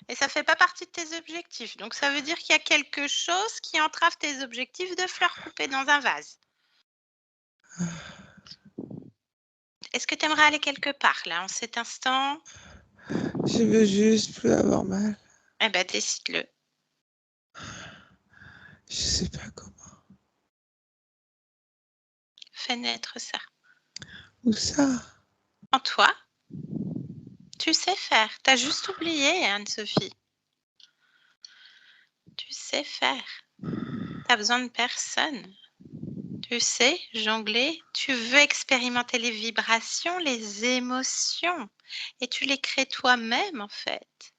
Et ça fait pas partie de tes objectifs. Donc ça veut dire qu'il y a quelque chose qui entrave tes objectifs de fleurs coupées dans un vase. Est-ce que tu aimerais aller quelque part là en cet instant? Je veux juste plus avoir mal. Eh ben décide-le. Je sais sais pas comment. Fais naître ça. Où ça? En toi, tu sais faire. T'as juste oublié, Anne-Sophie. Tu sais faire. T'as besoin de personne. Tu sais jongler. Tu veux expérimenter les vibrations, les émotions. Et tu les crées toi-même, en fait.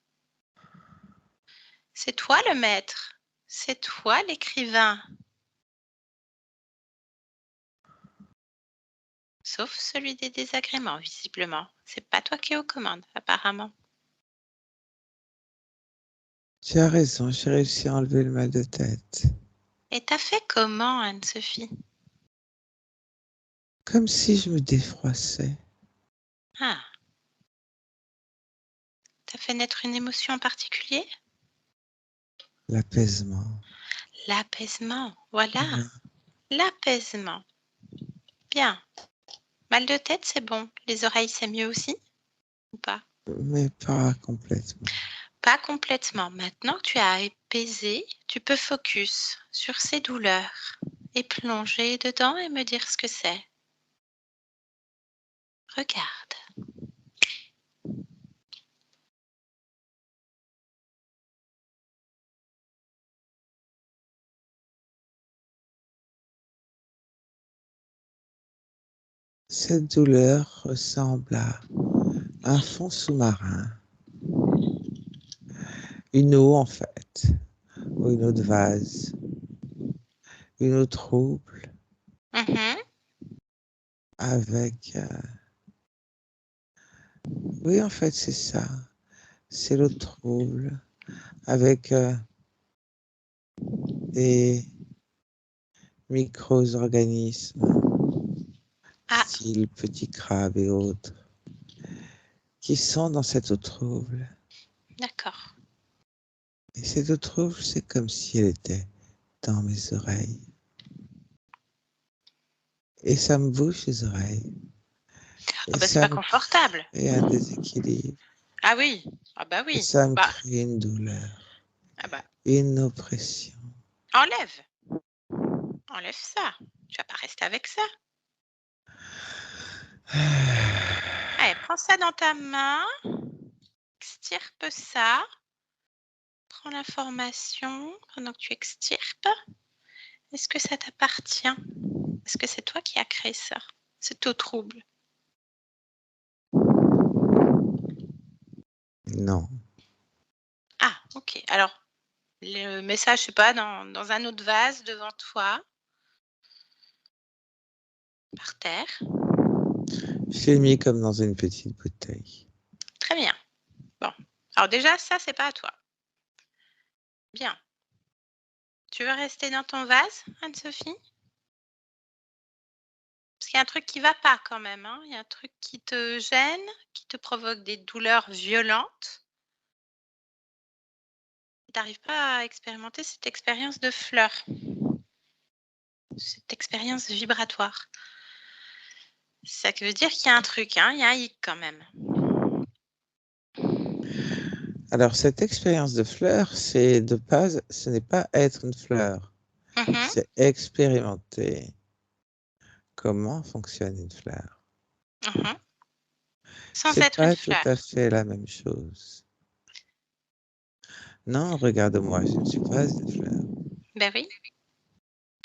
C'est toi le maître. C'est toi l'écrivain. Sauf celui des désagréments, visiblement. C'est pas toi qui es aux commandes, apparemment. Tu as raison, j'ai réussi à enlever le mal de tête. Et t'as fait comment, Anne-Sophie? Comme si je me défroissais. Ah. T'as fait naître une émotion en particulier? L'apaisement. L'apaisement, voilà. Ouais. L'apaisement. Bien. Mal de tête, c'est bon. Les oreilles, c'est mieux aussi? Ou pas? Mais pas complètement. Pas complètement. Maintenant que tu as apaisé, tu peux focus sur ces douleurs et plonger dedans et me dire ce que c'est. Regarde. Cette douleur ressemble à un fond sous-marin. Une eau, en fait. Ou une eau de vase. Une eau trouble. Avec... Oui, en fait, c'est ça. C'est l'eau trouble. Avec des micro-organismes. Ah, Style petits crabes et autres. Qui sont dans cette eau trouble. d'accord. Et cette eau trouble, c'est comme si elle était dans mes oreilles. Et ça me bouche les oreilles. Ah Et bah c'est ça pas me confortable. crée un déséquilibre. Ah oui. Ah bah Et oui. ça me Bah, crée une douleur. ah bah, Une oppression. enlève. Enlève ça. Tu vas pas rester avec ça. Allez, prends ça dans ta main. Extirpe ça. Prends l'information pendant que tu extirpes. Est-ce que ça t'appartient? Est-ce que c'est toi qui as créé ça? Cette eau trouble? Non. Ah, ok. Alors, le message, je sais pas, dans un autre vase devant toi, par terre. Je l'ai mis comme dans une petite bouteille. Très bien. Bon. Alors déjà, ça, c'est pas à toi. Bien. Tu veux rester dans ton vase, Anne-Sophie? Parce qu'il y a un truc qui va pas quand même, hein. Il y a un truc qui te gêne, qui te provoque des douleurs violentes. Tu n'arrives pas à expérimenter cette expérience de fleur, cette expérience vibratoire. Ça veut dire qu'il y a un truc, hein, il y a un hic quand même. Alors, cette expérience de fleur, c'est de base, ce n'est pas être une fleur. C'est expérimenter comment fonctionne une fleur. Sans C'est être une pas tout fleur. à fait la même chose. Non, regarde-moi, je ne suis pas une fleur. Ben oui.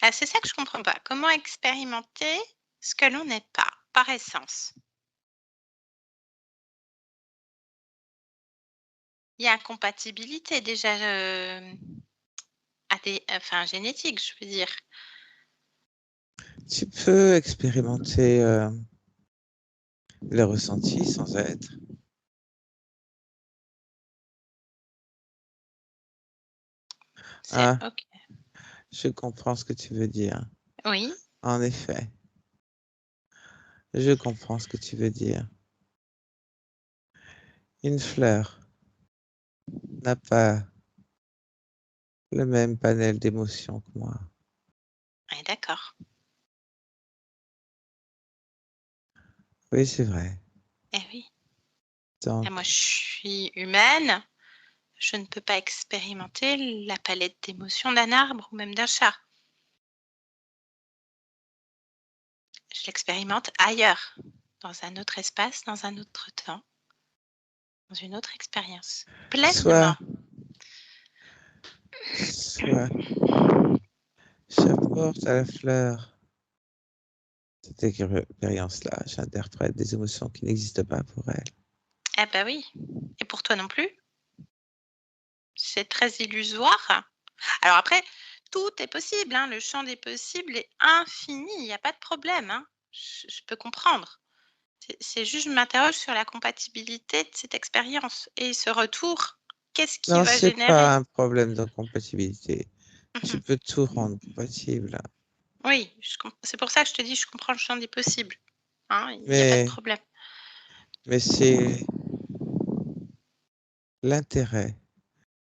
Ah, c'est ça que je comprends pas. Comment expérimenter ce que l'on n'est pas, par essence? Il y a incompatibilité déjà génétique, je veux dire. Tu peux expérimenter le ressenti sans être. Ah, Ok. je comprends ce que tu veux dire. Oui. En effet, je comprends ce que tu veux dire. Une fleur n'a pas le même panel d'émotions que moi. Oui, d'accord. Oui, c'est vrai. Eh oui. Donc, Et moi, je suis humaine. Je ne peux pas expérimenter la palette d'émotions d'un arbre ou même d'un chat. Je l'expérimente ailleurs, dans un autre espace, dans un autre temps, dans une autre expérience. Pleinement. Soit j'apporte à la fleur cette expérience-là, j'interprète des émotions qui n'existent pas pour elle. Eh ben oui. Et pour toi non plus. C'est très illusoire. Alors après, tout est possible, hein. Le champ des possibles est infini, il n'y a pas de problème, hein. Je peux comprendre. C'est juste, je m'interroge sur la compatibilité de cette expérience et ce retour, qu'est-ce qui Non, va c'est générer? pas un problème de compatibilité. Tu Mhm. peux tout rendre compatible. Oui, c'est pour ça que je te dis, je comprends le champ des possibles. Hein, il n'y a pas de Mais, problème. mais c'est l'intérêt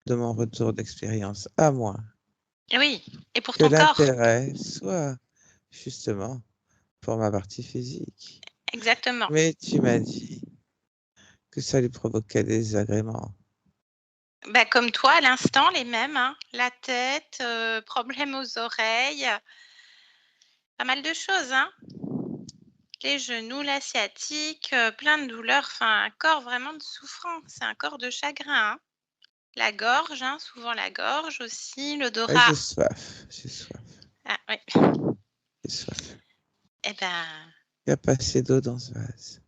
de mon retour d'expérience à moi. Et oui, et pour Que ton corps. l'intérêt soit justement pour ma partie physique. Exactement. Mais tu m'as dit que ça lui provoquait des désagréments. Bah, comme toi, à l'instant, les mêmes, hein. La tête, problème aux oreilles, pas mal de choses, hein. Les genoux, la sciatique, plein de douleurs, enfin un corps vraiment de souffrance, c'est un corps de chagrin, hein. La gorge, hein, souvent la gorge aussi, Ouais, l'odorat. j'ai soif, j'ai soif, Ah oui. j'ai soif. Eh ben, Il n'y a pas assez d'eau dans ce vase.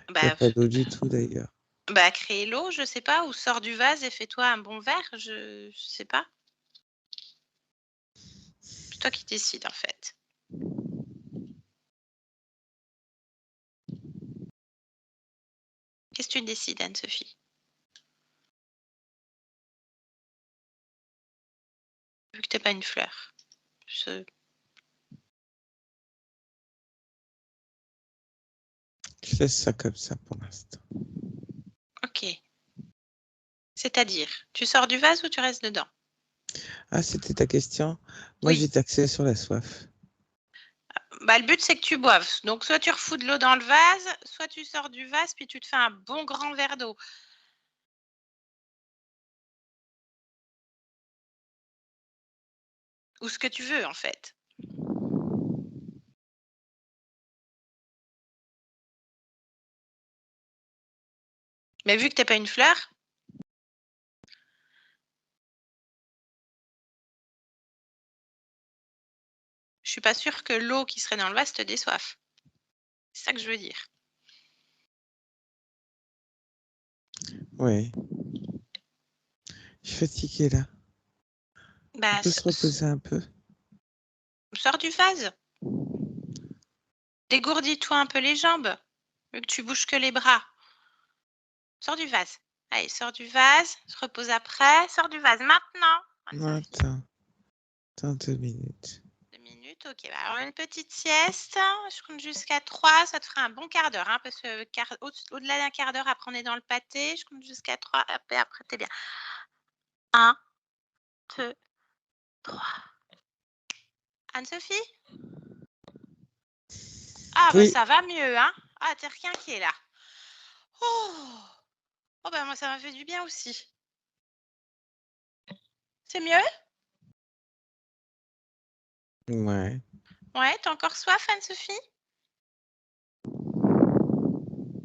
Il n'y a bah, pas d'eau du tout d'ailleurs. bah, crée l'eau, je sais pas, ou sors du vase et fais-toi un bon verre, je sais pas. C'est toi qui décides en fait. Qu'est-ce que tu décides, Anne-Sophie? Vu que t'es pas une fleur. Je laisse ça comme ça pour l'instant. OK. C'est-à-dire, tu sors du vase ou tu restes dedans? Ah, c'était ta question? Moi, Oui. j'étais axé sur la soif. Bah, le but, c'est que tu boives. Donc, soit tu refous de l'eau dans le vase, soit tu sors du vase, puis tu te fais un bon grand verre d'eau. Ou ce que tu veux, en fait. Mais vu que t'es pas une fleur, je suis pas sûre que l'eau qui serait dans le vase te déçoive. C'est ça que je veux dire. Oui. Je suis fatiguée là. Bah, On peut se reposer un peu? sors du vase. Dégourdis-toi un peu les jambes, vu que tu bouges que les bras. Sors du vase. Allez, sors du vase, se repose après, sors du vase maintenant. Non, Anne-Sophie. attends 2 minutes. 2 minutes, ok. Bah, alors, une petite sieste. Je compte jusqu'à 3, ça te fera un bon quart d'heure. Hein, parce que au-delà d'un quart d'heure, après on est dans le pâté. Je compte jusqu'à 3, et après t'es bien. 1, 2, 3. Anne-Sophie? Ah, bah Oui, ça va mieux, hein? Ah, t'es requinquée là. Oh! Oh, bah moi, ça m'a fait du bien aussi. C'est mieux? ouais. Ouais, t'as encore soif, Anne-Sophie?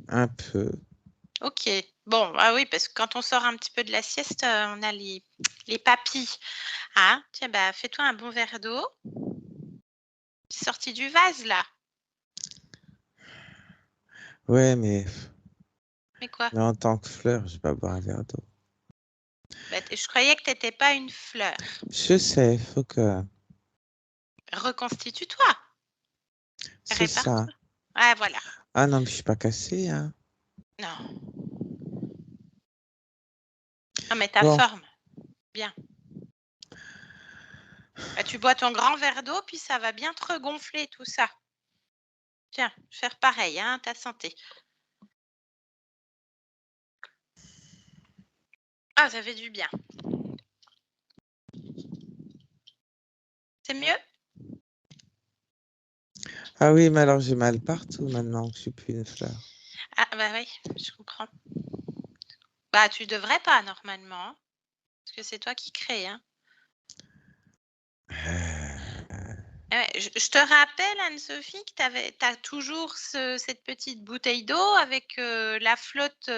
Un peu. Ok. Bon, ah oui, parce que quand on sort un petit peu de la sieste, on a les papilles. Hein? Tiens, bah, fais-toi un bon verre d'eau. C'est sorti du vase, là. Ouais, Mais quoi? mais en tant que fleur, je vais pas boire un verre d'eau. Bah, je croyais que t'étais pas une fleur. Je sais, faut que... Reconstitue-toi. C'est ça. Répare-toi. Ah, voilà. Ah non, mais je suis pas cassée, hein. Non. Non, mais ta Bon, forme. Bien. Bah, tu bois ton grand verre d'eau, puis ça va bien te regonfler tout ça. Tiens, faire pareil, hein, ta santé. Ah, ça fait du bien. C'est mieux? ah oui, mais alors j'ai mal partout maintenant que je suis plus une fleur. Ah, bah oui, je comprends. Bah, tu devrais pas, normalement. Hein, parce que c'est toi qui crée, hein. Je te rappelle, Anne-Sophie, que tu as toujours cette petite bouteille d'eau avec la flotte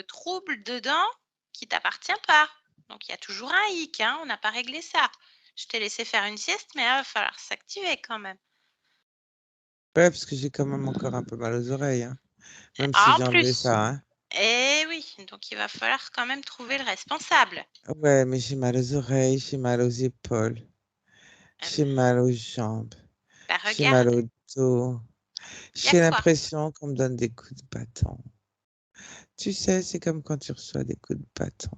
trouble dedans qui t'appartient pas. Donc, il y a toujours un hic, hein, on n'a pas réglé ça. Je t'ai laissé faire une sieste, mais là, il va falloir s'activer quand même. Ouais, parce que j'ai quand même encore un peu mal aux oreilles, hein, même si En j'ai enlevé plus, ça. Hein. eh oui, donc il va falloir quand même trouver le responsable. Ouais, mais j'ai mal aux oreilles, j'ai mal aux épaules, Euh, j'ai mal aux jambes, Bah, j'ai mal regarde, au dos. il y a J'ai quoi? l'impression qu'on me donne des coups de bâton. Tu sais, c'est comme quand tu reçois des coups de bâton.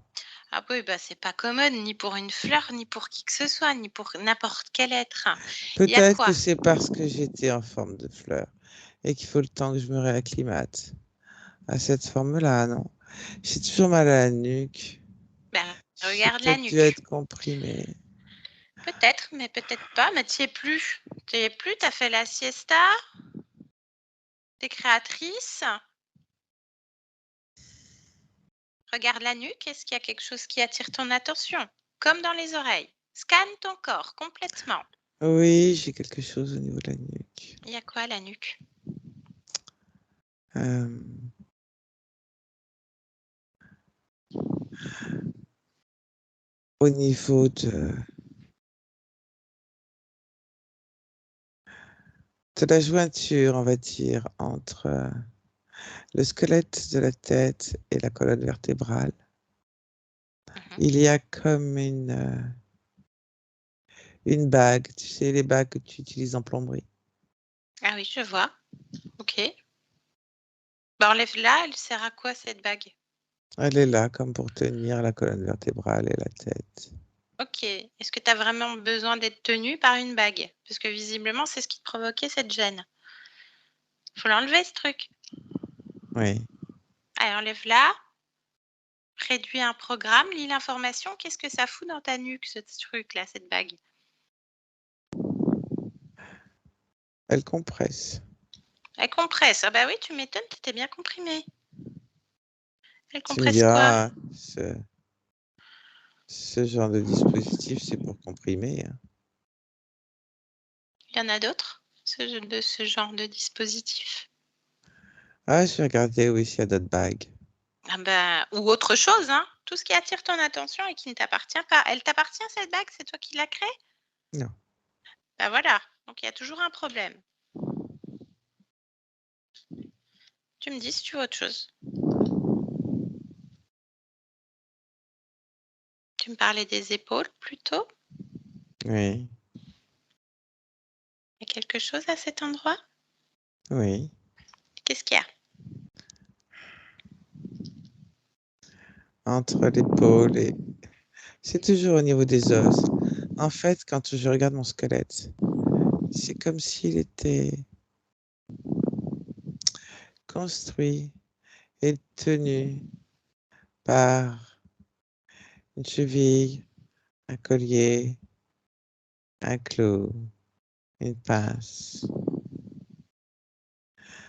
Ah oui, bah c'est pas commode, ni pour une fleur, ni pour qui que ce soit, ni pour n'importe quel être. Il y a Peut-être quoi? que c'est parce que j'étais en forme de fleur et qu'il faut le temps que je me réacclimate à cette forme-là, non? J'ai toujours mal à la nuque. Bah, J'ai regarde la peut-être dû nuque. être comprimée. Peut-être, mais peut-être pas. Mais tu es plus. Tu es plus, tu as fait la siesta. Tu es créatrice. Regarde la nuque. Est-ce qu'il y a quelque chose qui attire ton attention? Comme dans les oreilles. Scanne ton corps complètement. Oui, j'ai quelque chose au niveau de la nuque. Il y a quoi à la nuque? Euh, Au niveau de la jointure, on va dire, entre le squelette de la tête et la colonne vertébrale, il y a comme une bague, tu sais, les bagues que tu utilises en plomberie. Ah oui, je vois. Ok. Bah, enlève-la. Elle sert à quoi cette bague? Elle est là comme pour tenir la colonne vertébrale et la tête. Ok. Est-ce que tu as vraiment besoin d'être tenue par une bague? Parce que visiblement, c'est ce qui te provoquait cette gêne. Faut l'enlever, ce truc. Oui. Allez, enlève-la. Réduis un programme, lis l'information. Qu'est-ce que ça fout dans ta nuque, ce truc-là, cette bague? Elle compresse. Elle compresse. Ah bah oui, tu m'étonnes, t'étais bien comprimée. Elle Tu me compresse quoi? diras, ce genre de dispositif, c'est pour comprimer. Hein. Il y en a d'autres, de ce genre de dispositif? Ah, je vais regarder, oui, s'il y a d'autres bagues. Ah bah, ou autre chose, hein. Tout ce qui attire ton attention et qui ne t'appartient pas. Elle t'appartient, cette bague? C'est toi qui l'as créée? Non. Bah voilà. Donc il y a toujours un problème. Tu me dis si tu veux autre chose. Tu me parlais des épaules plutôt? Oui. Il y a quelque chose à cet endroit? Oui. Qu'est-ce qu'il y a? Entre l'épaule et... C'est toujours au niveau des os. En fait, quand je regarde mon squelette, c'est comme s'il était construit et tenu par une cheville, un collier, un clou, une pince,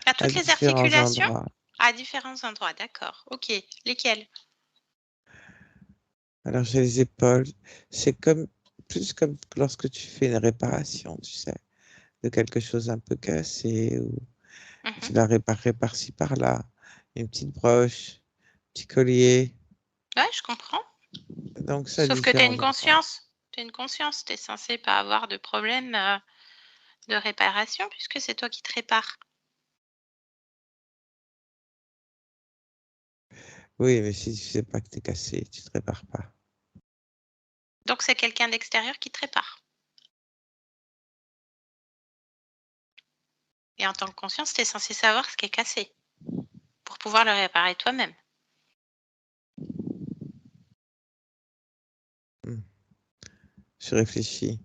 À à toutes les différents articulations? endroits. À différents endroits, d'accord. Ok. Lesquels? Alors j'ai les épaules, c'est comme plus comme lorsque tu fais une réparation, tu sais, de quelque chose un peu cassé ou tu Mhm. la réparer par-ci par-là, une petite broche, petit collier, Ouais, je comprends. donc ça à Sauf que tu as différents une endroits. conscience. Tu as une conscience. Tu es censé pas avoir de problème de réparation puisque c'est toi qui te répares. Oui, mais si tu sais pas que t'es cassé, tu te répares pas. Donc c'est quelqu'un d'extérieur qui te répare. Et en tant que conscience, tu es censé savoir ce qui est cassé pour pouvoir le réparer toi-même. Hmm. Je réfléchis.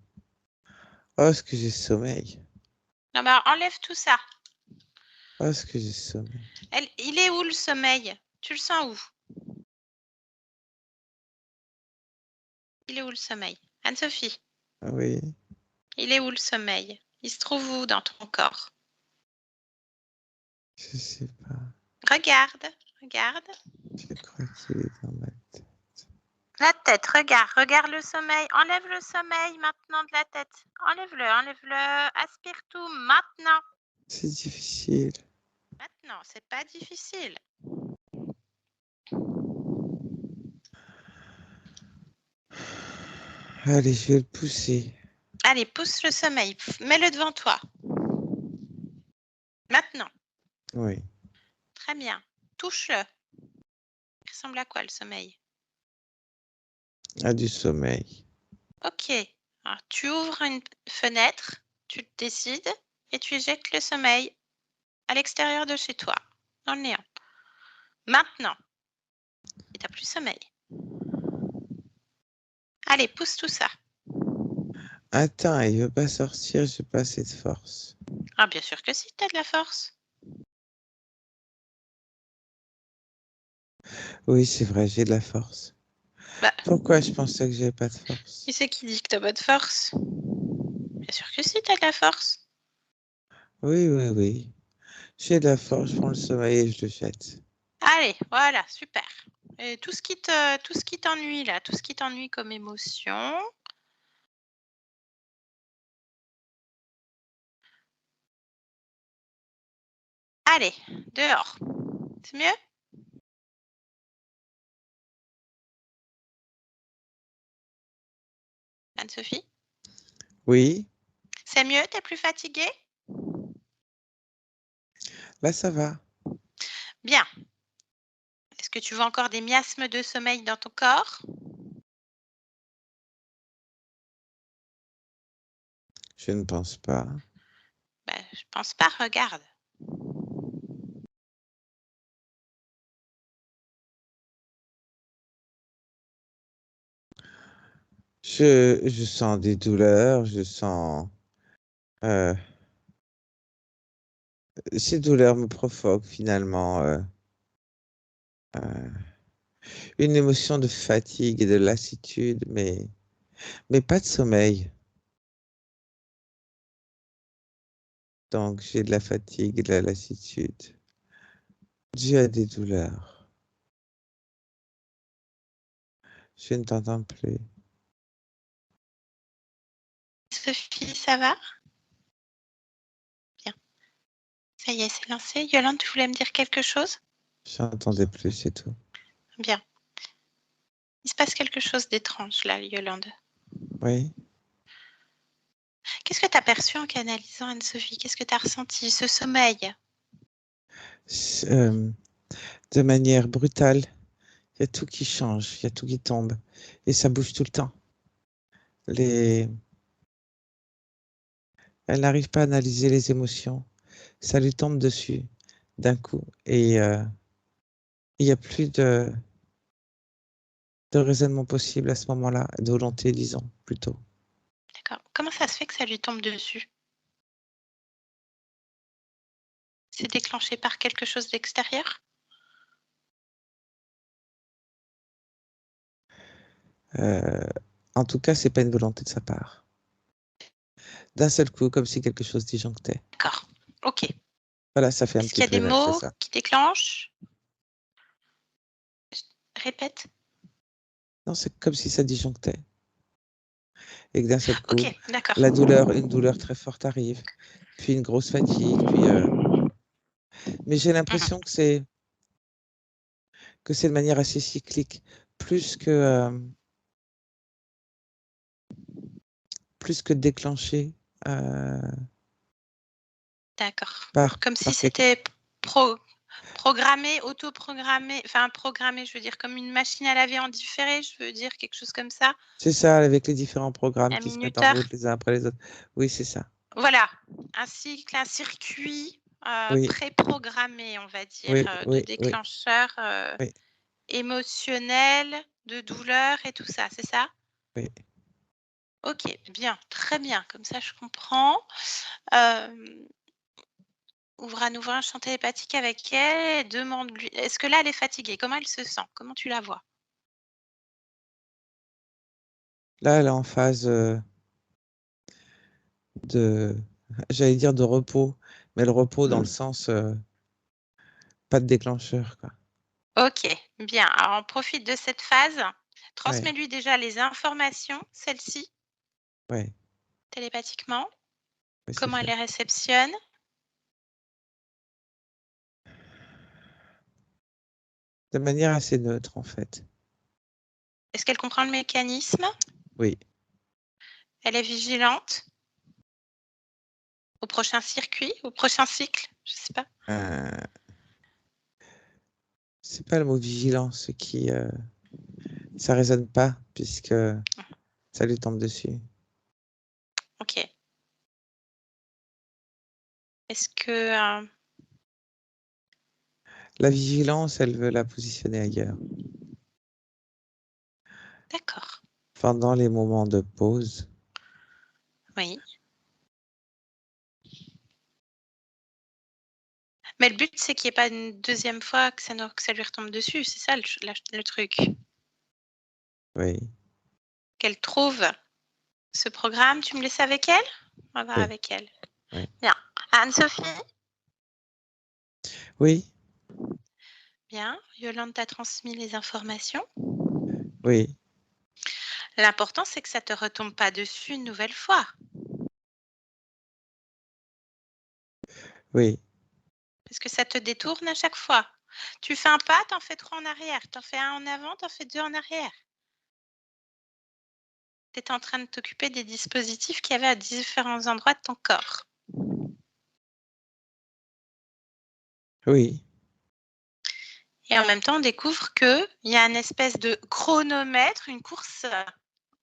Oh, est-ce que j'ai sommeil? Non, bah, enlève tout ça. Oh, est-ce que j'ai sommeil? Il est où le sommeil? Tu le sens où? Il est où le sommeil? Anne-Sophie, Ah oui, il est où le sommeil? Il se trouve où dans ton corps? je sais pas. Regarde, regarde. Je crois qu'il est dans ma tête. La tête, regarde le sommeil. Enlève le sommeil maintenant de la tête. Enlève-le. Aspire tout maintenant. C'est difficile. Maintenant, c'est pas difficile. Allez, je vais le pousser. Allez, pousse le sommeil. Mets-le devant toi. Maintenant. Oui. Très bien. Touche-le. Il ressemble à quoi le sommeil? À du sommeil. Ok. Alors, tu ouvres une fenêtre, tu te décides et tu éjectes le sommeil à l'extérieur de chez toi, dans le néant. Maintenant. Et t'as plus sommeil. Allez, pousse tout ça. Attends, il veut pas sortir, j'ai pas assez de force. Ah, bien sûr que si, t'as de la force. Oui, c'est vrai, j'ai de la force. Bah, Pourquoi je pensais que j'avais pas de force? qui c'est qui dit que t'as pas de force? Bien sûr que si, t'as de la force. Oui. J'ai de la force, je prends le sommeil et je le jette. Allez, voilà, super. Et tout ce qui t'ennuie là, tout ce qui t'ennuie comme émotion. Allez, dehors. C'est mieux? Anne-Sophie? Oui, C'est mieux? T'es plus fatiguée? là ça va. Bien. Est-ce que tu vois encore des miasmes de sommeil dans ton corps? Je ne pense pas. Ben, je pense pas, regarde. Je sens des douleurs, je sens... ces douleurs me provoquent finalement une émotion de fatigue et de lassitude, mais pas de sommeil. Donc j'ai de la fatigue et de la lassitude dû à des douleurs. Je ne t'entends plus. Sophie, ça va? Bien. Ça y est, c'est lancé. Yolande, tu voulais me dire quelque chose? Je n'entendais plus, c'est tout. Bien. Il se passe quelque chose d'étrange là, Yolande. Oui. Qu'est-ce que tu as perçu en canalisant Anne-Sophie? Qu'est-ce que tu as ressenti? Ce sommeil? De manière brutale, il y a tout qui change, il y a tout qui tombe. Et ça bouge tout le temps. Elle n'arrive pas à analyser les émotions. Ça lui tombe dessus d'un coup. Et il n'y a plus de raisonnement possible à ce moment-là, de volonté, disons, plutôt. D'accord. Comment ça se fait que ça lui tombe dessus? C'est déclenché par quelque chose d'extérieur? En tout cas, c'est pas une volonté de sa part. D'un seul coup, comme si quelque chose disjonctait. D'accord. Ok. Voilà, ça fait un Est-ce petit qu'il y a peu des neuf, c'est mots ça. qui déclenchent? Répète. Non, c'est comme si ça disjonctait. Et que d'un seul coup, Ok, d'accord. une douleur très forte arrive, puis une grosse fatigue, puis... Mais j'ai l'impression que c'est de manière assez cyclique, plus que déclenché D'accord. par, Comme si par quelque... c'était programmé, autoprogrammé, enfin programmé, je veux dire, comme une machine à laver en différé, je veux dire, quelque chose comme ça. C'est ça, avec les différents programmes Un qui se mettent en minuteur. route les uns après les autres. Oui, c'est ça. Voilà, un cycle, un circuit Oui, préprogrammé, on va dire, oui, de oui, oui, déclencheurs oui, émotionnels, de douleurs et tout ça, c'est ça? oui. Ok, bien, très bien, comme ça je comprends. Ouvre à nouveau un champ télépathique avec elle et demande-lui, est-ce que là elle est fatiguée? Comment elle se sent? Comment tu la vois? Là, elle est en phase de, j'allais dire de repos, mais le repos dans le sens pas de déclencheur, quoi. Ok, bien. Alors on profite de cette phase Transmets-lui déjà les informations, celles-ci, Ouais, télépathiquement, ouais, c'est comment elle fait. les réceptionne. De manière assez neutre, en fait. Est-ce qu'elle comprend le mécanisme? Oui, Elle est vigilante au prochain circuit, au prochain cycle? Je sais pas. c'est pas le mot vigilance qui ça résonne pas puisque ça lui tombe dessus. OK. Est-ce que La vigilance, elle veut la positionner ailleurs. d'accord. Pendant les moments de pause, Oui. Mais le but, c'est qu'il y ait pas une deuxième fois que ça lui retombe dessus. C'est ça le truc. oui, Qu'elle trouve ce programme. Tu me laisses avec elle? On va voir oui, avec elle. oui. Bien. Anne-Sophie? Oui, Bien. Yolande t'a transmis les informations. oui, L'important, c'est que ça te retombe pas dessus une nouvelle fois. oui, Parce que ça te détourne à chaque fois. Tu fais un pas, t'en fais 3 en arrière. T'en fais un en avant, t'en fais 2 en arrière. Tu étais en train de t'occuper des dispositifs qu'il y avait à différents endroits de ton corps. oui, Et en même temps, on découvre qu'il y a une espèce de chronomètre, une course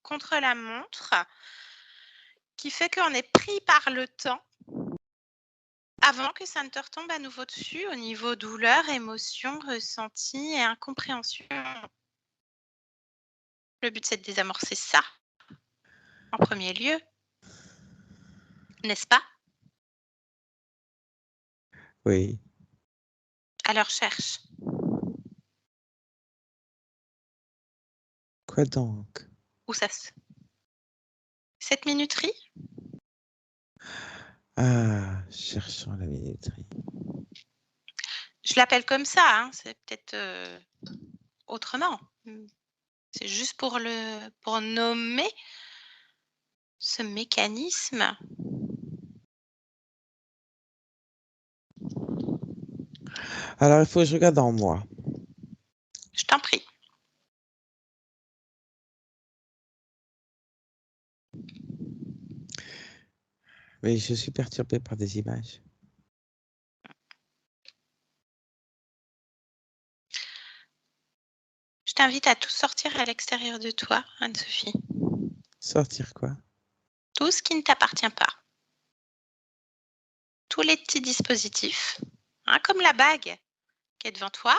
contre la montre, qui fait qu'on est pris par le temps avant que ça ne te retombe à nouveau dessus au niveau douleur, émotion, ressenti et incompréhension. Le but, c'est de désamorcer ça en premier lieu, n'est-ce pas? oui. Alors cherche. Quoi donc? Où ça se... Cette minuterie? Ah, cherchons la minuterie. Je l'appelle comme ça, hein, c'est peut-être autrement. C'est juste pour nommer ce mécanisme. Alors, il faut que je regarde en moi. Je t'en prie. Mais je suis perturbé par des images. Je t'invite à tout sortir à l'extérieur de toi, Anne-Sophie. Sortir quoi? Tout ce qui ne t'appartient pas. Tous les petits dispositifs, hein, comme la bague qui est devant toi,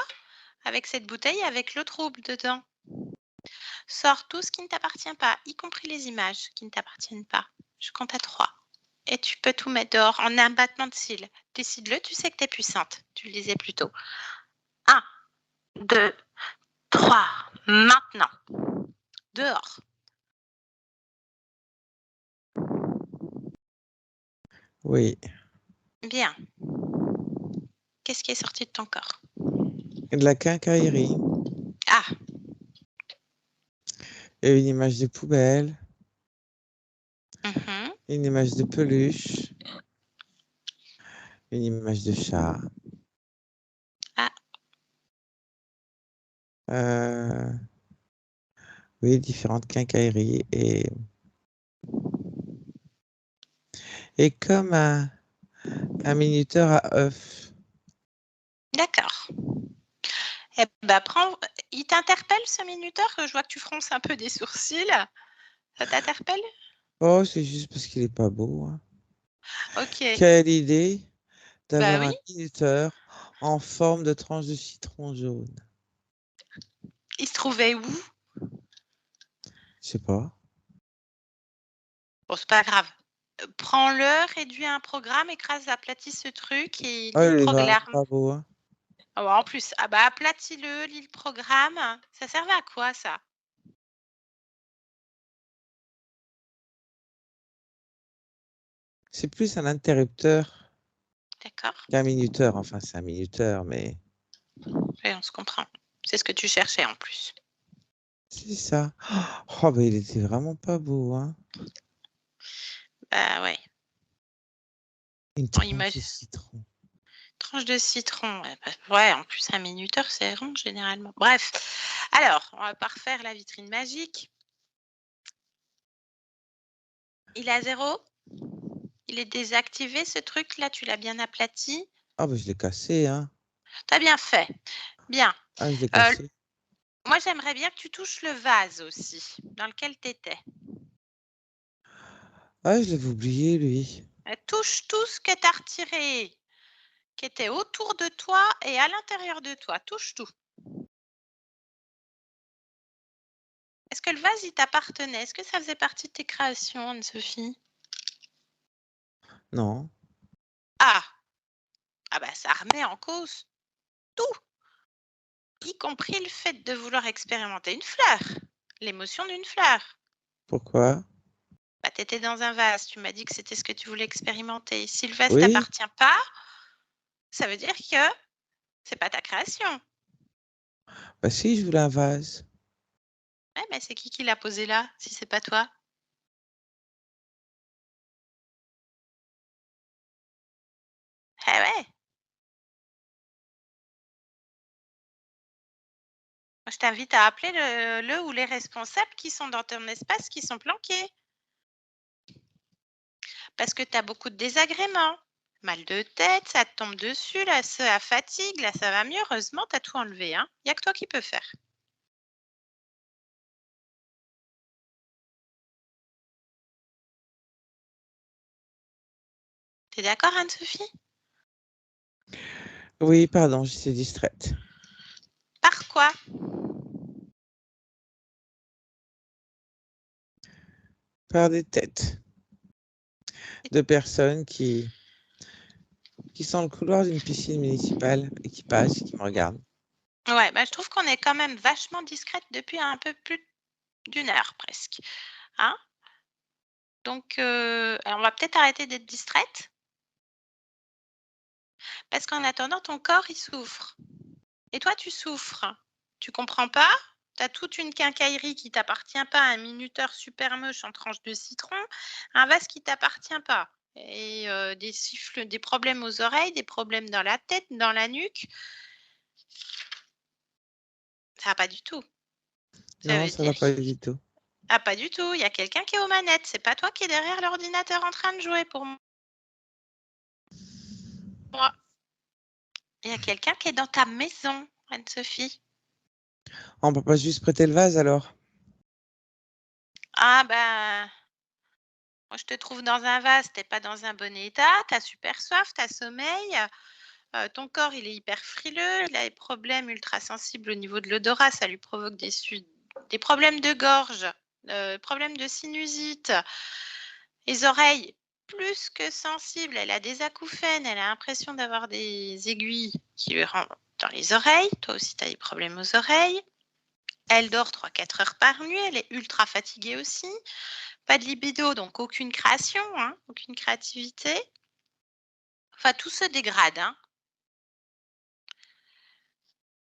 avec cette bouteille, avec l'eau trouble dedans. Sors tout ce qui ne t'appartient pas, y compris les images qui ne t'appartiennent pas. Je compte à 3. Et tu peux tout mettre dehors en un battement de cils. Décide-le, tu sais que tu es puissante. Tu le disais plus tôt. 1, 2, 3. Maintenant. Dehors. Oui. Bien. Qu'est-ce qui est sorti de ton corps? De la quincaillerie. Ah, Et une image de poubelle. mhm. Une image de peluche. Une image de chat. Ah. Oui, différentes quincailleries et comme un minuteur à œuf. D'accord. Eh ben, il t'interpelle ce minuteur? Je vois que tu fronces un peu des sourcils. Ça t'interpelle? Oh, c'est juste parce qu'il est pas beau, hein. Ok. Quelle idée Bah d'avoir oui. un minuteur en forme de tranche de citron jaune. Il se trouvait où? Je sais pas. Bon, c'est pas grave. Prends-le, réduis un programme, écrase, aplatis ce truc et Oh, lis le il est vraiment programme. pas beau, hein. Ah bah, en plus, ah bah aplatis-le, lis le programme. Ça servait à quoi ça? C'est plus un interrupteur D'accord? qu'un minuteur. Enfin, c'est un minuteur, mais Oui, on se comprend. C'est ce que tu cherchais en plus. C'est ça. Oh, bah, il était vraiment pas beau, hein. Bah ouais. Une Bon, tranche de citron. tranche de citron. Ouais, en plus, un minuteur, c'est rond généralement. Bref. Alors, on va pas refaire la vitrine magique. Il est à 0. Il est désactivé, ce truc-là. Tu l'as bien aplati. Ah, bah, je l'ai cassé, hein. T'as bien fait. Bien. Ah, je l'ai cassé. Moi, j'aimerais bien que tu touches le vase aussi, dans lequel tu étais. Ah, je l'avais oublié, lui. Touche tout ce que tu as retiré, qui était autour de toi et à l'intérieur de toi. Touche tout. Est-ce que le vase, il t'appartenait? Est-ce que ça faisait partie de tes créations, Anne-Sophie? Non. Ah! Ah bah, ça remet en cause tout, y compris le fait de vouloir expérimenter une fleur, l'émotion d'une fleur. Pourquoi? Bah, tu étais dans un vase, tu m'as dit que c'était ce que tu voulais expérimenter. Si le vase Oui. t'appartient pas, ça veut dire que c'est pas ta création. Bah, si, je voulais un vase. Ouais, mais c'est qui l'a posé là, si c'est pas toi? Eh ouais. Moi, je t'invite à appeler le ou les responsables qui sont dans ton espace, qui sont planqués. Parce que tu as beaucoup de désagréments. Mal de tête, ça te tombe dessus, là, ça fatigue, là, ça va mieux. Heureusement, tu as tout enlevé, hein. Il n'y a que toi qui peux faire. T'es d'accord, Anne-Sophie? Oui, pardon, j'étais distraite. Par quoi? Par des têtes de personnes qui sont dans le couloir d'une piscine municipale et qui passent, qui me regardent. Ouais, bah, je trouve qu'on est quand même vachement discrète depuis un peu plus d'une heure presque. Hein? Donc, on va peut-être arrêter d'être distraite. Parce qu'en attendant, ton corps, il souffre. Et toi, tu souffres. Tu comprends pas? Tu as toute une quincaillerie qui t'appartient pas, un minuteur super moche en tranche de citron, un vase qui t'appartient pas et des siffles, des problèmes aux oreilles, des problèmes dans la tête, dans la nuque. Ça va pas du tout. Ça Non, veut ça va dire pas du tout. ah, pas du tout, il y a quelqu'un qui est aux manettes, c'est pas toi qui es derrière l'ordinateur en train de jouer pour moi. Il y a quelqu'un qui est dans ta maison, Anne-Sophie. On peut pas juste prêter le vase alors? Ah bah, moi je te trouve dans un vase, tu pas dans un bon état, tu as super soif, tu as sommeil, ton corps il est hyper frileux, il a des problèmes ultra sensibles au niveau de l'odorat, ça lui provoque des problèmes de gorge, problèmes de sinusite. Les oreilles plus que sensibles, elle a des acouphènes, elle a l'impression d'avoir des aiguilles qui lui rentrent dans les oreilles. Toi aussi tu as des problèmes aux oreilles. Elle dort 3-4 heures par nuit, elle est ultra fatiguée aussi. Pas de libido, donc aucune création, hein, aucune créativité. Enfin, tout se dégrade. Hein.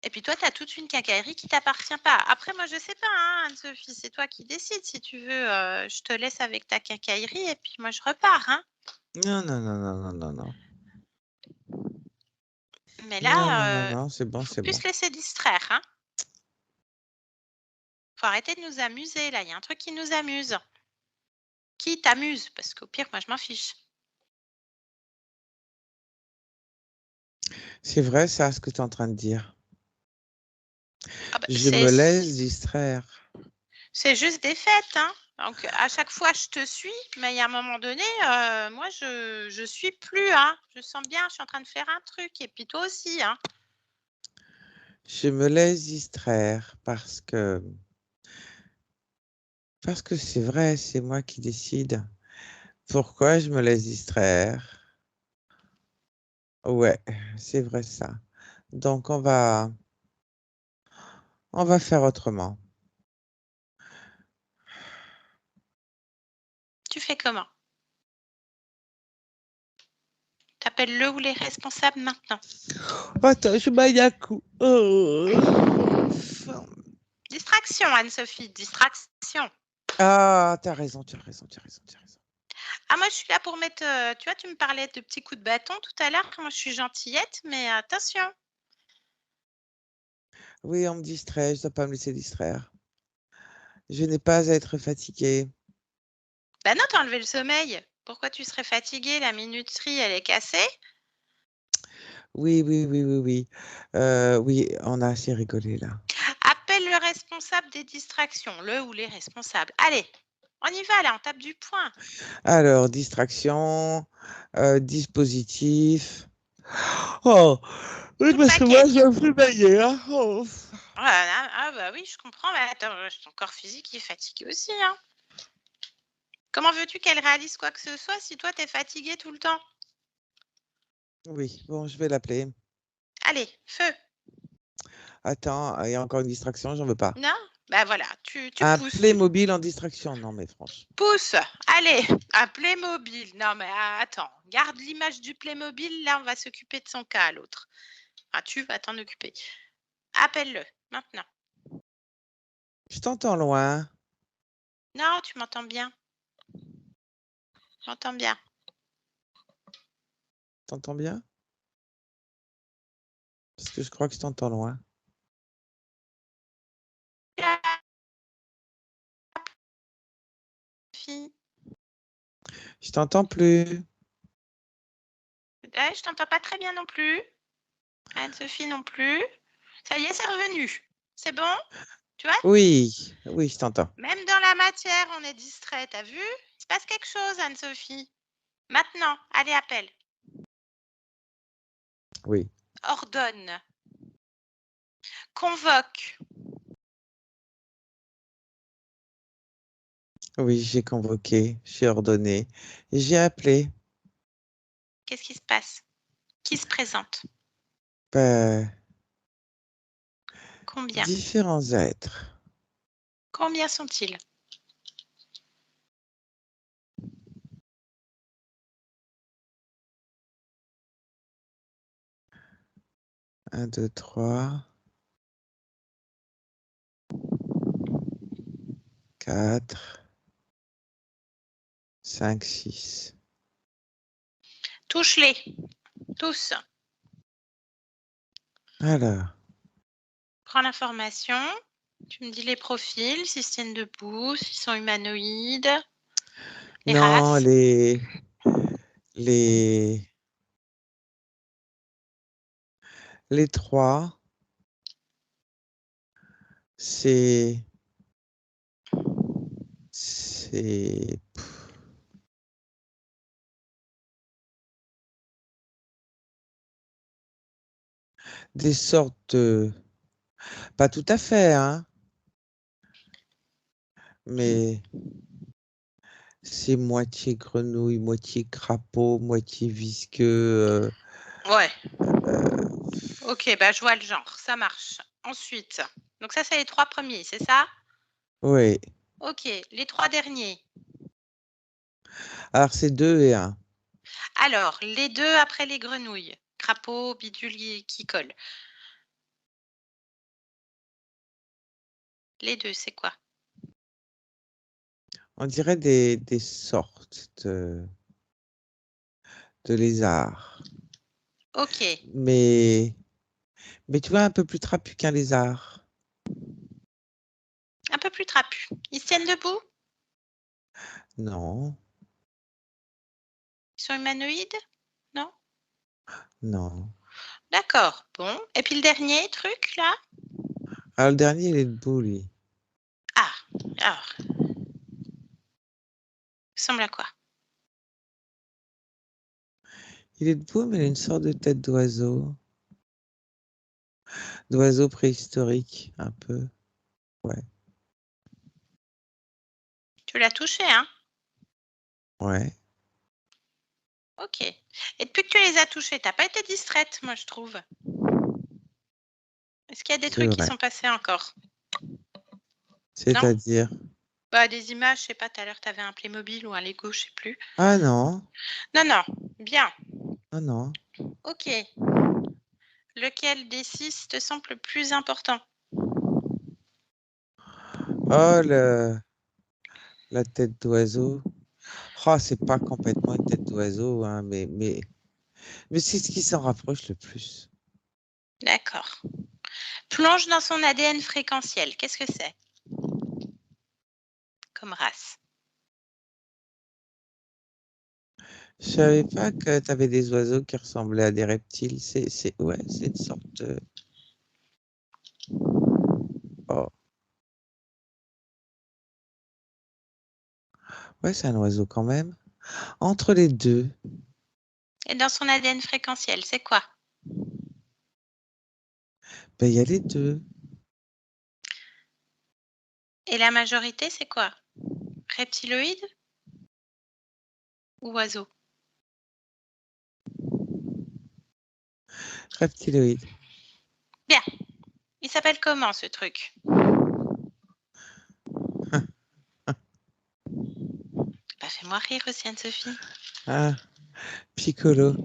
Et puis toi, tu as toute une quincaillerie qui t'appartient pas. Après, moi, je sais pas, hein, Anne-Sophie, c'est toi qui décides. Si tu veux, je te laisse avec ta quincaillerie et puis moi, je repars. Hein. Non, non, non, non, non, non, non. Mais Non, non, non, là, non, c'est bon, faut c'est plus bon. se laisser distraire. Hein. Faut arrêter de nous amuser, là. Il y a un truc qui nous amuse. Qui t'amuse? Parce qu'au pire, moi, je m'en fiche. C'est vrai, ça, ce que tu es en train de dire. Ah bah, Je me laisse distraire. c'est juste des fêtes, hein. Donc à chaque fois je te suis, mais il y a un moment donné, moi je suis plus, hein. Je sens bien, je suis en train de faire un truc et puis toi aussi, hein. Je me laisse distraire parce que c'est vrai, c'est moi qui décide. Pourquoi je me laisse distraire? Ouais, c'est vrai ça. Donc on va faire autrement. Tu fais comment? T'appelles le ou les responsables maintenant. Attends, je m'aille un coup. Oh. Distraction, Anne-Sophie, distraction. Ah, tu as raison, tu as raison, tu as raison, tu as raison. Ah, moi, je suis là pour mettre... tu vois, tu me parlais de petits coups de bâton tout à l'heure. Moi, je suis gentillette, mais attention. Oui, on me distrait, je ne dois pas me laisser distraire. Je n'ai pas à être fatiguée. Bah non, t'as enlevé le sommeil. Pourquoi tu serais fatiguée? La minuterie, elle est cassée. Oui, oui, oui, oui, oui. Oui, on a assez rigolé là. Appelle le responsable des distractions, le ou les responsables. Allez, on y va là, on tape du poing. Alors, distraction, dispositif. Oh, oui, Tout le parce que moi, paquet. j'ai un peu baillé, hein. Oh. Ah bah oui, je comprends. Mais attends, ton corps physique est fatigué aussi. Hein. Comment veux-tu qu'elle réalise quoi que ce soit si toi, t'es fatigué tout le temps? Oui, bon, je vais l'appeler. Allez, feu. Attends, il y a encore une distraction, j'en veux pas. Non? Bah voilà, tu Un pousses. Playmobil en distraction, non mais franchement. Pousse. Allez, un Playmobil. Non mais attends, garde l'image du Playmobil. Là, on va s'occuper de son cas, l'autre. Ah, tu vas t'en occuper. Appelle-le, maintenant. Je t'entends loin. Non, tu m'entends bien. J'entends bien. T'entends bien? Parce que je crois que je t'entends loin. Fille. Je t'entends plus. Je t'entends pas très bien non plus. Anne-Sophie non plus. Ça y est, c'est revenu. C'est bon? Tu vois? Oui, oui, je t'entends. Même dans la matière, on est distrait. T'as vu? Il se passe quelque chose, Anne-Sophie. Maintenant, allez, appelle. Oui. Ordonne. Convoque. Oui, j'ai convoqué, j'ai ordonné, j'ai appelé. Qu'est-ce qui se passe? Qui se présente? Ben, Combien? différents êtres. Combien sont-ils? Un, deux, trois, quatre, cinq, six. Touche-les. Tous. Alors, Prends l'information. Tu me dis les profils, s'ils se tiennent debout, s'ils sont humanoïdes, les non, races. les trois, c'est des sortes de, pas tout à fait, hein, mais c'est moitié grenouille, moitié crapaud, moitié visqueux. Ouais. Euh, Ok, bah je vois le genre. Ça marche. Ensuite, donc ça, c'est les 3 premiers, c'est ça? oui. Ok, les 3 derniers. Alors, c'est 2 et 1. Alors, les 2 après les grenouilles. Crapaud, bidule qui colle. Les 2, c'est quoi? On dirait des sortes de lézards. Ok, Mais tu vois, un peu plus trapu qu'un lézard. un peu plus trapu. Ils se tiennent debout? Non, Ils sont humanoïdes? Non? non. D'accord, bon. Et puis le dernier truc, là? Alors, le dernier, il est debout, lui. Ah, alors, il ressemble à quoi? Il est debout, mais il a une sorte de tête d'oiseau. D'oiseau préhistorique, un peu. Ouais, Tu l'as touché, hein? ouais. Ok. Et depuis que tu les as touchés, t'as pas été distraite, moi, je trouve. Est-ce qu'il y a des C'est trucs qui vrai. sont passés encore? Non? C'est-à-dire? Bah, des images, je sais pas, tout à l'heure, tu avais un Playmobil ou un Lego, je sais plus. Ah non, Non, non, bien. ah non. Ok. Lequel des 6 te semble le plus important? Oh, la tête d'oiseau. Oh, c'est pas complètement une tête d'oiseau, hein, mais c'est ce qui s'en rapproche le plus. D'accord. Plonge dans son ADN fréquentiel. Qu'est-ce que c'est comme race? Je savais pas que tu avais des oiseaux qui ressemblaient à des reptiles. Ouais, c'est une sorte de... Oh, ouais, c'est un oiseau quand même. Entre les deux, Et dans son ADN fréquentiel, c'est quoi? ben, il y a les deux. Et la majorité, c'est quoi? Reptiloïde ou oiseau? Reptiloïdes. Bien. Il s'appelle comment ce truc? Bah, fais-moi rire aussi, Anne-Sophie. Ah, Piccolo.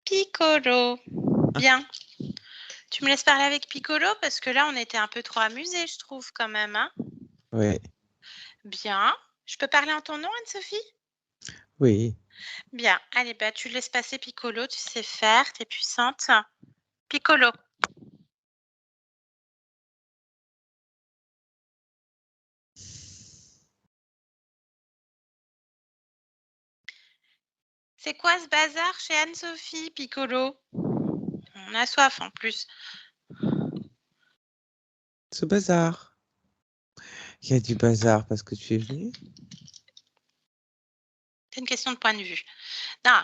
Piccolo. Bien. Tu me laisses parler avec Piccolo parce que là, on était un peu trop amusés, je trouve, quand même. Hein. Oui, Bien. Je peux parler en ton nom, Anne-Sophie? oui. Bien. Allez, bah, tu laisses passer Piccolo, tu sais faire, t'es puissante. Piccolo. C'est quoi ce bazar chez Anne-Sophie, Piccolo? On a soif en plus. Ce bazar. Il y a du bazar parce que tu es venu. C'est une question de point de vue. Non,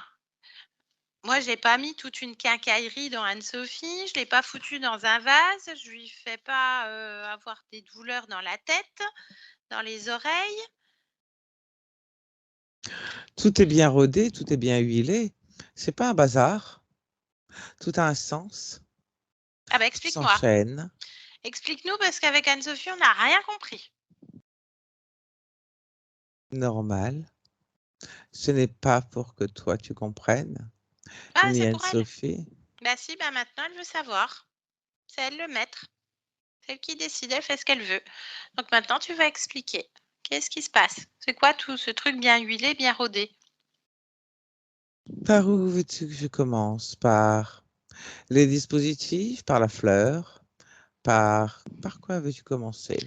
moi, je n'ai pas mis toute une quincaillerie dans Anne-Sophie, je ne l'ai pas foutue dans un vase, je ne lui fais pas avoir des douleurs dans la tête, dans les oreilles. Tout est bien rodé, tout est bien huilé. C'est pas un bazar. Tout a un sens. Ah bah Tout explique-moi. s'enchaîne. Explique-nous parce qu'avec Anne-Sophie, on n'a rien compris. Normal. Ce n'est pas pour que toi tu comprennes, Ah, ni c'est pour elle. Anne-Sophie. Bah si, bah maintenant, elle veut savoir. C'est elle le maître. C'est elle qui décide, elle fait ce qu'elle veut. Donc maintenant, tu vas expliquer. Qu'est-ce qui se passe? C'est quoi tout ce truc bien huilé, bien rodé? Par où veux-tu que je commence? Par les dispositifs, par la fleur, par quoi veux-tu commencer?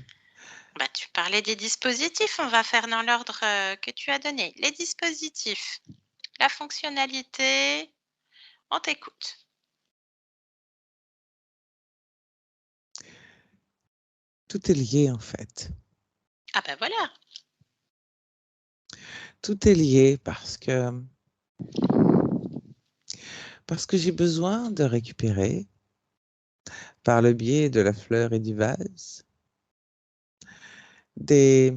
Bah, tu parlais des dispositifs, on va faire dans l'ordre que tu as donné. Les dispositifs, la fonctionnalité, on t'écoute. Tout est lié en fait. Ah ben voilà. Tout est lié parce que j'ai besoin de récupérer par le biais de la fleur et du vase des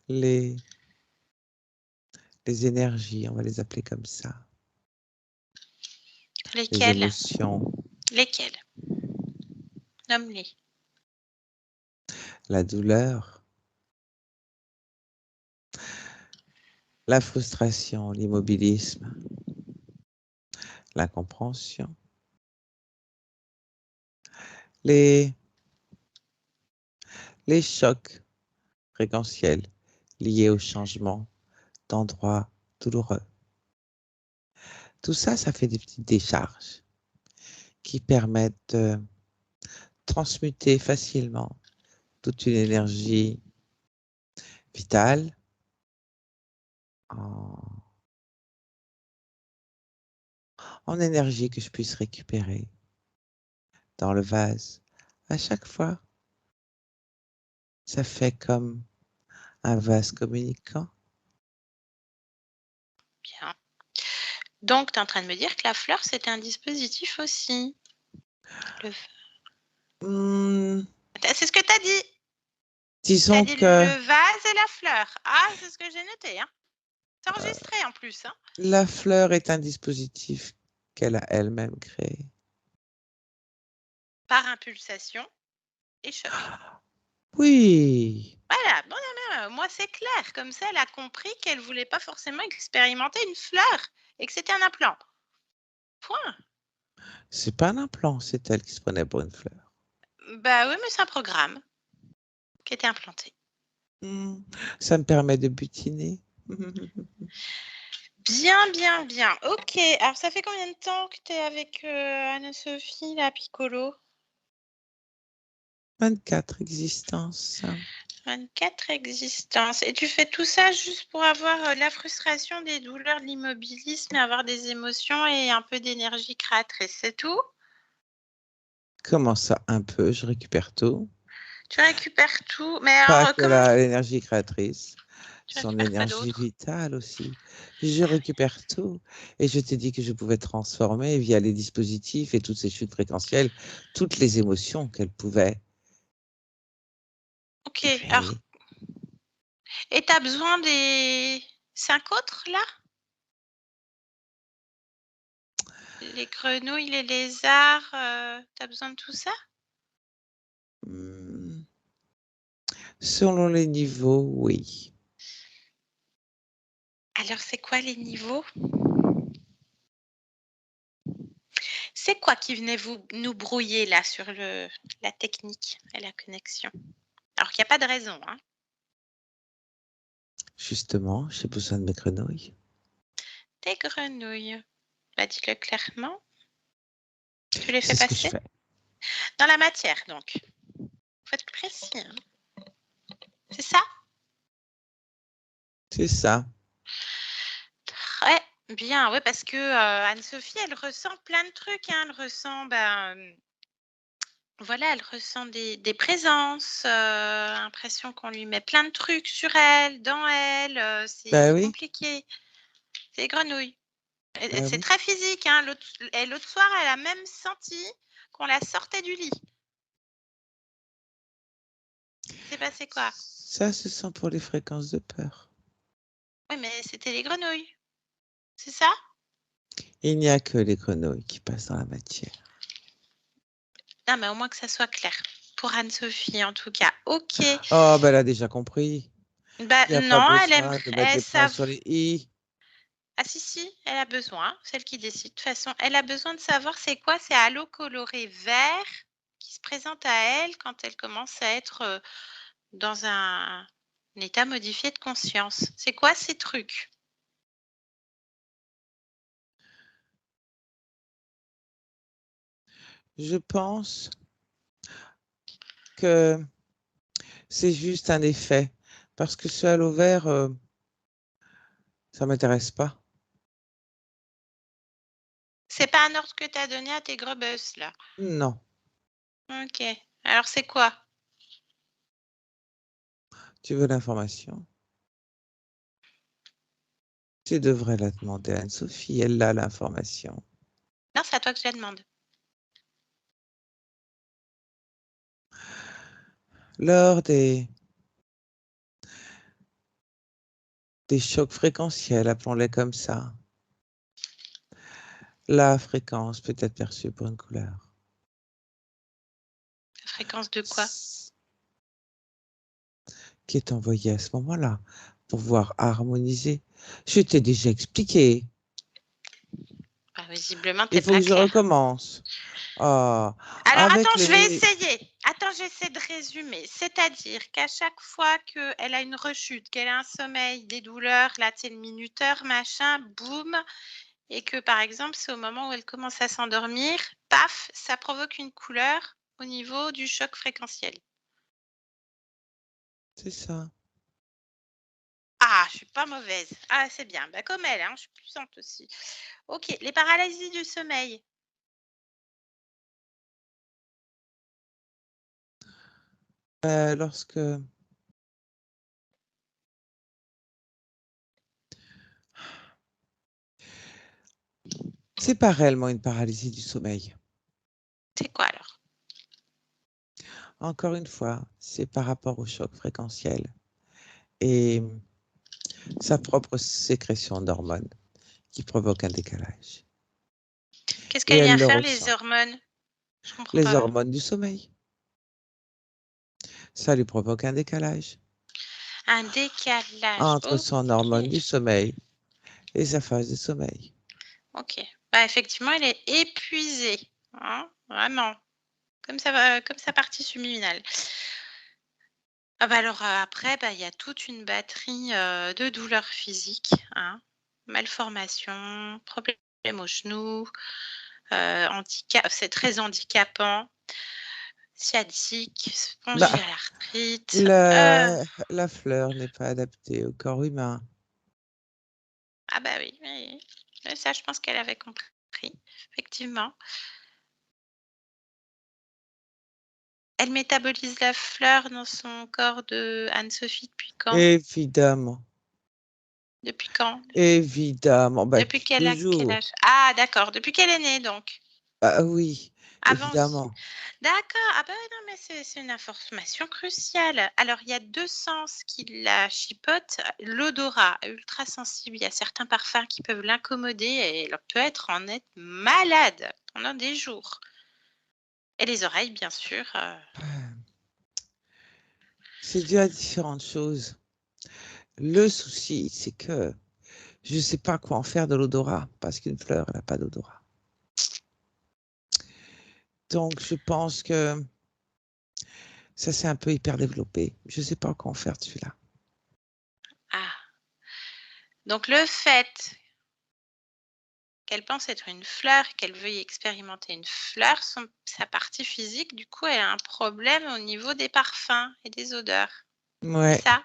les les énergies, on va les appeler comme ça, les Lesquels? émotions, Lesquels? Nomme-les. la douleur, la frustration, l'immobilisme, l'incompréhension, les les chocs fréquentiels liés au changement d'endroit douloureux. Tout ça, ça fait des petites décharges qui permettent de transmuter facilement toute une énergie vitale en, en énergie que je puisse récupérer dans le vase. À chaque fois, ça fait comme un vase communicant. Bien. Donc, tu es en train de me dire que la fleur, c'était un dispositif aussi. Le... Hmm, C'est ce que tu as dit. Tu as disons dit que le vase et la fleur. Ah, c'est ce que j'ai noté. Hein. C'est enregistré en plus. Hein. la fleur est un dispositif qu'elle a elle-même créé. Par impulsation et choc. Oui, Voilà, bon, moi c'est clair. Comme ça, elle a compris qu'elle ne voulait pas forcément expérimenter une fleur et que c'était un implant. Point. C'est pas un implant, c'est elle qui se prenait pour une fleur. Bah oui, mais c'est un programme qui était implanté. Ça me permet de butiner. Bien, bien, bien. Ok, alors ça fait combien de temps que tu es avec Anne-Sophie, la Piccolo? 24 existences. 24 existences. Et tu fais tout ça juste pour avoir la frustration, des douleurs, de l'immobilisme, et avoir des émotions et un peu d'énergie créatrice, c'est tout? Comment ça, un peu, je récupère tout. Tu récupères tout, mais Pas alors que comment l'énergie créatrice, tu son récupères quoi énergie d'autre? vitale aussi. Je récupère tout. Et je t'ai dit que je pouvais transformer via les dispositifs et toutes ces chutes fréquentielles, toutes les émotions qu'elle pouvait Ok, alors, créer. et tu as besoin des 5 autres là? Les grenouilles, les lézards, tu as besoin de tout ça? Selon les niveaux, oui. Alors, c'est quoi les niveaux? C'est quoi qui venait nous brouiller là sur la technique et la connexion? Alors qu'il n'y a pas de raison, hein? Justement, j'ai besoin de mes grenouilles. Des grenouilles. Bah, dis-le clairement. Tu les fais C'est ce que je passer? fais. Dans la matière, donc. Faut être précis, hein? C'est ça? C'est ça. Très bien, oui, parce que Anne-Sophie, elle ressent plein de trucs, hein. Elle ressent, voilà, elle ressent des présences, l'impression qu'on lui met plein de trucs sur elle, dans elle, c'est Ben oui, compliqué. C'est les grenouilles. ben C'est oui. très physique, hein. L'autre soir, elle a même senti qu'on la sortait du lit. C'est passé quoi? Ça, ce sont pour les fréquences de peur. Oui, mais c'était les grenouilles. C'est ça? Il n'y a que les grenouilles qui passent dans la matière. Non, mais au moins que ça soit clair. Pour Anne-Sophie, en tout cas. Ok. Oh, ben elle a déjà compris. Bah Il n'y a pas non, elle besoin de mettre aimerait les points sur savoir. les i. Ah si, elle a besoin, celle qui décide. De toute façon, elle a besoin de savoir c'est quoi ces halos colorés verts qui se présentent à elle quand elle commence à être dans un état modifié de conscience. C'est quoi ces trucs? Je pense que c'est juste un effet. Parce que ce halo vert, ça m'intéresse pas. C'est pas un ordre que tu as donné à tes grebus, là. Non. Ok. Alors c'est quoi? Tu veux l'information? Tu devrais la demander à Anne-Sophie. Elle a l'information. Non, c'est à toi que je la demande. Lors des chocs fréquentiels, appelons-les comme ça, la fréquence peut être perçue pour une couleur. La fréquence de quoi? Qui est envoyée à ce moment-là pour pouvoir harmoniser. Je t'ai déjà expliqué. Bah, visiblement, Il t'es faut pas que je clair. recommence. Ah, Alors avec attends, je vais les... essayer. Attends, j'essaie de résumer. C'est-à-dire qu'à chaque fois qu'elle a une rechute, qu'elle a un sommeil, des douleurs, là, c'est le minuteur, machin, boum, et que par exemple, c'est au moment où elle commence à s'endormir, paf, ça provoque une couleur au niveau du choc fréquentiel. C'est ça. Ah, je suis pas mauvaise. Ah, c'est bien. Bah, comme elle, hein, je suis puissante aussi. Ok, les paralysies du sommeil. Lorsque... C'est pas réellement une paralysie du sommeil. C'est quoi alors? Encore une fois, c'est par rapport au choc fréquentiel et sa propre sécrétion d'hormones qui provoque un décalage. Qu'est-ce Et qu'elle vient elle le faire, les ressent. hormones? Je comprends Les pas. hormones du sommeil, ça lui provoque un décalage Un décalage. entre son Ok. hormone du sommeil et sa phase de sommeil. Ok. Bah, effectivement, elle est épuisée, hein, vraiment, comme sa partie subliminale. Ah bah, alors, après, bah, il y a toute une batterie, de douleurs physiques, hein. Malformations, problèmes au genou, handicap c'est très handicapant, sciatique, Bah, spondylarthrite, la fleur n'est pas adaptée au corps humain. ah bah, oui, oui, oui. Ouais, ça, je pense qu'elle avait compris, effectivement. Elle métabolise la fleur dans son corps de Anne-Sophie depuis quand? Évidemment, Depuis quand? évidemment, bah, Depuis depuis quel toujours. âge? Ah d'accord, depuis qu'elle est née donc? Ah oui, Avant aussi? évidemment. D'accord, ah bah, ouais, non mais c'est une information cruciale. Alors il y a 2 sens qui la chipotent. L'odorat ultra sensible, il y a certains parfums qui peuvent l'incommoder et elle peut en être malade pendant des jours. Et les oreilles bien sûr, C'est dû à différentes choses. Le souci, c'est que je ne sais pas quoi en faire de l'odorat, parce qu'une fleur, elle n'a pas d'odorat. Donc, je pense que ça, c'est un peu hyper développé. Je ne sais pas quoi en faire de celui-là. ah, donc le fait qu'elle pense être une fleur, qu'elle veuille expérimenter une fleur, sa partie physique, du coup, elle a un problème au niveau des parfums et des odeurs. C'est Ouais, ça?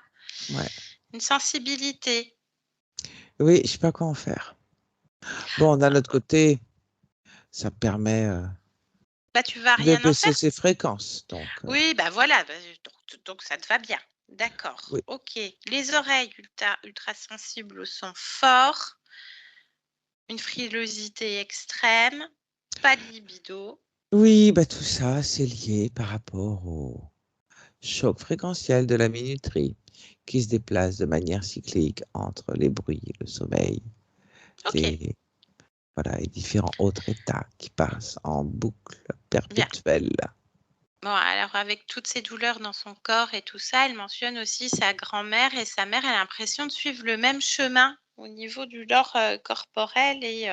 ouais. Une sensibilité. Oui, je ne sais pas quoi en faire. Bon, d'un autre côté, ça permet Bah, tu vas de rien en baisser faire? ses fréquences. Donc, Oui, bah voilà, bah, donc ça te va bien. D'accord, oui. OK. Les oreilles ultra sensibles au son fort, une frilosité extrême, pas de libido. Oui, bah, tout ça, c'est lié par rapport au choc fréquentiel de la minuterie qui se déplace de manière cyclique entre les bruits, le sommeil, OK, les, voilà, et différents autres états qui passent en boucle bien. perpétuelle. Bon, alors avec toutes ces douleurs dans son corps et tout ça, elle mentionne aussi sa grand-mère et sa mère, elle a l'impression de suivre le même chemin au niveau du lore, corporel et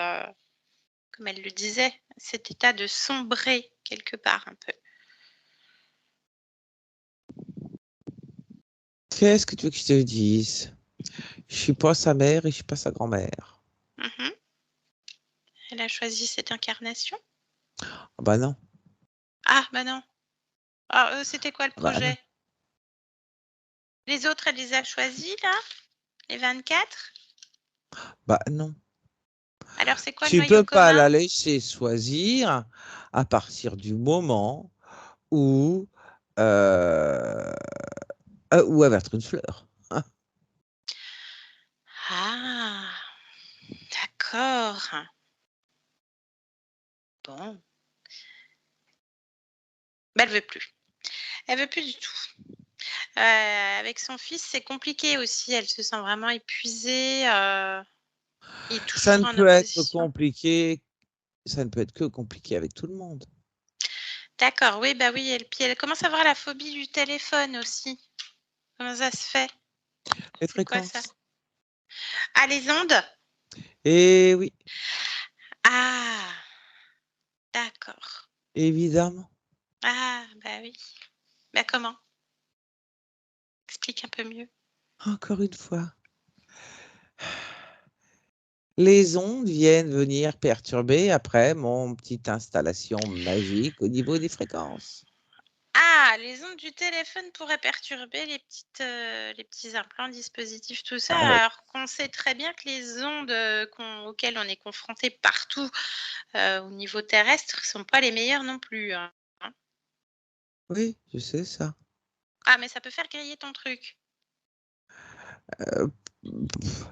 comme elle le disait, cet état de sombrer quelque part un peu. Qu'est-ce que tu veux que je te dise? Je suis pas sa mère et je suis pas sa grand-mère. Mmh. Elle a choisi cette incarnation? Ah bah non, Ah bah non. Ah, c'était quoi le ah bah non, projet? Les autres, elle les a choisis là? Les 24? bah non. Alors c'est quoi le Tu noyau peux pas commun? la laisser choisir à partir du moment où, euh, où elle va être une fleur. Ah! D'accord. Bon, bah, elle veut plus. Elle veut plus du tout. Avec son fils, c'est compliqué aussi. Elle se sent vraiment épuisée, et Ça toujours ne en peut être opposition. compliqué, ça ne peut être que compliqué avec tout le monde. D'accord, oui, bah, oui, puis elle commence à avoir la phobie du téléphone aussi. Comment ça se fait? Les C'est quoi ça? fréquences. Ah, les ondes? Et oui, Ah! D'accord. évidemment. Ah, bah, oui. Bah, comment? Explique un peu mieux. Encore une fois, les ondes viennent venir perturber après mon petite installation magique au niveau des fréquences. Ah! Les ondes du téléphone pourraient perturber les petits implants, dispositifs, tout ça, Ah oui, alors qu'on sait très bien que les ondes, auxquelles on est confronté partout, au niveau terrestre, sont pas les meilleures non plus, hein. oui, je sais ça. Ah, mais ça peut faire griller ton truc. Euh, pff,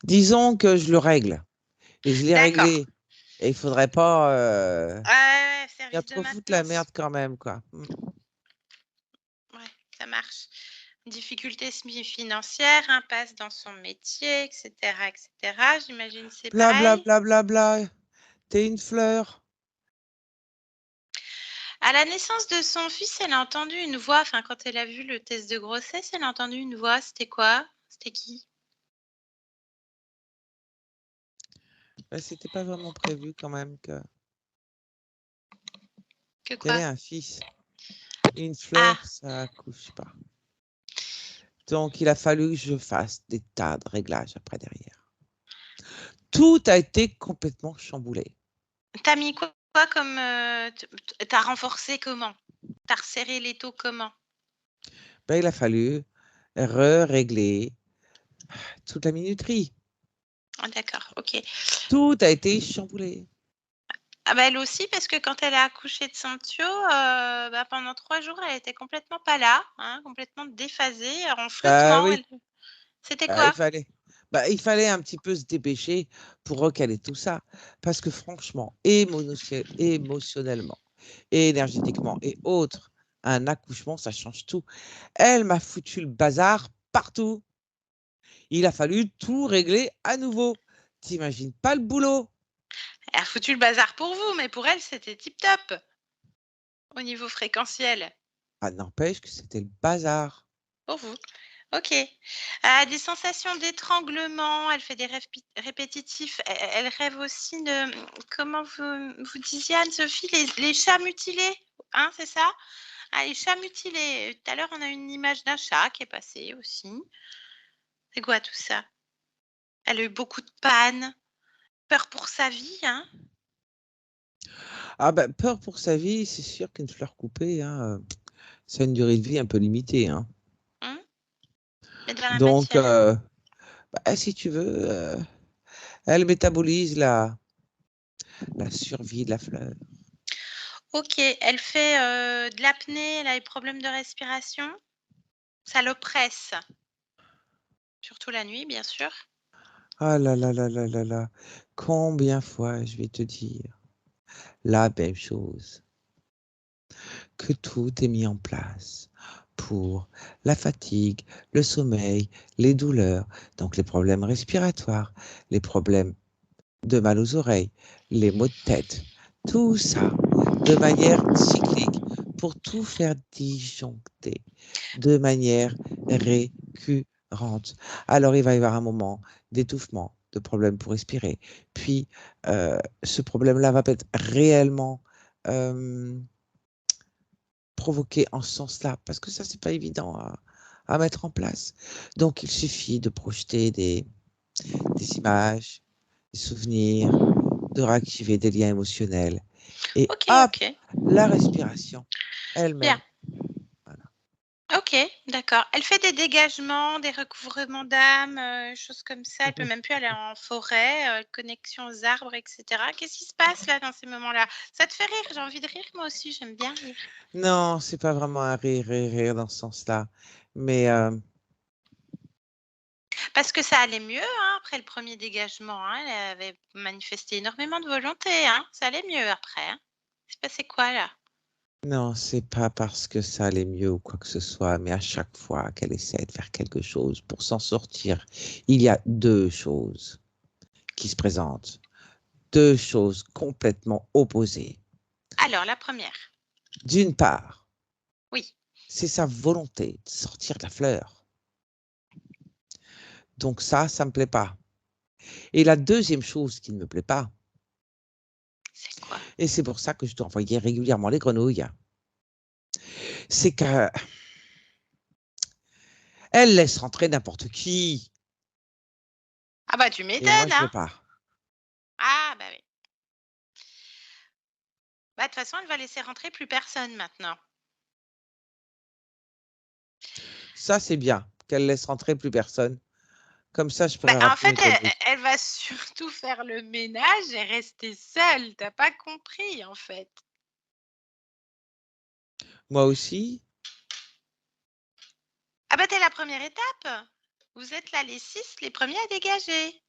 disons que je le règle et je l'ai D'accord. réglé. Et il faudrait pas Ouais, ouais, ouais, bien service de trop foutre la maintenance. merde quand même, quoi. Ouais, ça marche. Difficultés financières, impasse dans son métier, et cetera, et cetera. J'imagine c'est Bla bla pareil? bla bla bla. T'es une fleur. À la naissance de son fils, elle a entendu une voix, enfin, quand elle a vu le test de grossesse, elle a entendu une voix. C'était quoi? C'était qui? Ben, c'était pas vraiment prévu quand même Que qu'elle ait quoi? un fils. Une Ah, fleur, ça accouche pas. Donc, il a fallu que je fasse des tas de réglages après derrière. Tout a été complètement chamboulé. t'as mis quoi comme... t'as renforcé comment? T'as resserré l'étau comment? Ben, il a fallu régler toute la minuterie. Ah, d'accord, ok. Tout a été chamboulé. Ah bah, elle aussi, parce que quand elle a accouché de son tuyau, bah, pendant 3 jours, elle était complètement pas là, hein, complètement déphasée, en Bah flottement. oui, C'était bah, quoi? il fallait un petit peu se dépêcher pour recaler tout ça. Parce que franchement, émotionnellement, et énergétiquement et autres, un accouchement, ça change tout. Elle m'a foutu le bazar partout. Il a fallu tout régler à nouveau. T'imagines pas le boulot? Elle a foutu le bazar pour vous, mais pour elle, c'était tip top au niveau fréquentiel. Ah, n'empêche que c'était le bazar. Pour vous. Ok. Des sensations d'étranglement, elle fait des rêves répétitifs. Elle rêve aussi de, comment vous disiez, Anne-Sophie, les chats mutilés, hein, c'est ça? Ah, les chats mutilés. Tout à l'heure, on a une image d'un chat qui est passé aussi. C'est quoi tout ça? Elle a eu beaucoup de pannes, peur pour sa vie, hein? Ah ben, peur pour sa vie, c'est sûr qu'une fleur coupée, hein, ça a une durée de vie un peu limitée, hein. Hein? Mais dans la Donc, matière. bah, si tu veux, elle métabolise la survie de la fleur. Ok, elle fait de l'apnée, elle a des problèmes de respiration. Ça l'oppresse, surtout la nuit, bien sûr. Ah là là là là là là, combien fois je vais te dire la même chose, que tout est mis en place pour la fatigue, le sommeil, les douleurs, donc les problèmes respiratoires, les problèmes de mal aux oreilles, les maux de tête, tout ça de manière cyclique pour tout faire disjoncter de manière récurrente. Alors il va y avoir un moment d'étouffement, de problème pour respirer. Puis ce problème-là va être réellement provoqué en ce sens-là, parce que ça, c'est pas évident à mettre en place. Donc il suffit de projeter des images, des souvenirs, de réactiver des liens émotionnels. Et Ok, hop, ok. la respiration Bien. elle-même. Voilà. Ok, d'accord. Elle fait des dégagements, des recouvrements d'âme, choses comme ça. Elle peut même plus aller en forêt, connexion aux arbres, etc. Qu'est-ce qui se passe là dans ces moments-là? Ça te fait rire? J'ai envie de rire moi aussi, j'aime bien rire. Non, c'est pas vraiment un rire dans ce sens-là. Mais Parce que ça allait mieux, hein, après le premier dégagement, hein. Elle avait manifesté énormément de volonté, hein. Ça allait mieux après, hein. Il s'est passé quoi là? non, c'est pas parce que ça allait mieux ou quoi que ce soit, mais à chaque fois qu'elle essaie de faire quelque chose pour s'en sortir, il y a deux choses qui se présentent, deux choses complètement opposées. Alors, la première. D'une part, Oui. c'est sa volonté de sortir de la fleur. Donc ça me plaît pas. Et la deuxième chose qui ne me plaît pas, C'est quoi? et c'est pour ça que je dois envoyer régulièrement les grenouilles, c'est qu'elle laisse rentrer n'importe qui. Ah bah tu Et moi, m'étonnes, je veux hein? pas. Ah bah oui. Bah de toute façon, elle va laisser rentrer plus personne maintenant. Ça, c'est bien, qu'elle laisse rentrer plus personne. Comme ça, je Bah pourrais en rappeler fait, mes grenouilles. elle va surtout faire le ménage et rester seule. T'as pas compris en fait. Moi aussi. Ah bah t'es la première étape. Vous êtes là les 6, les premiers à dégager.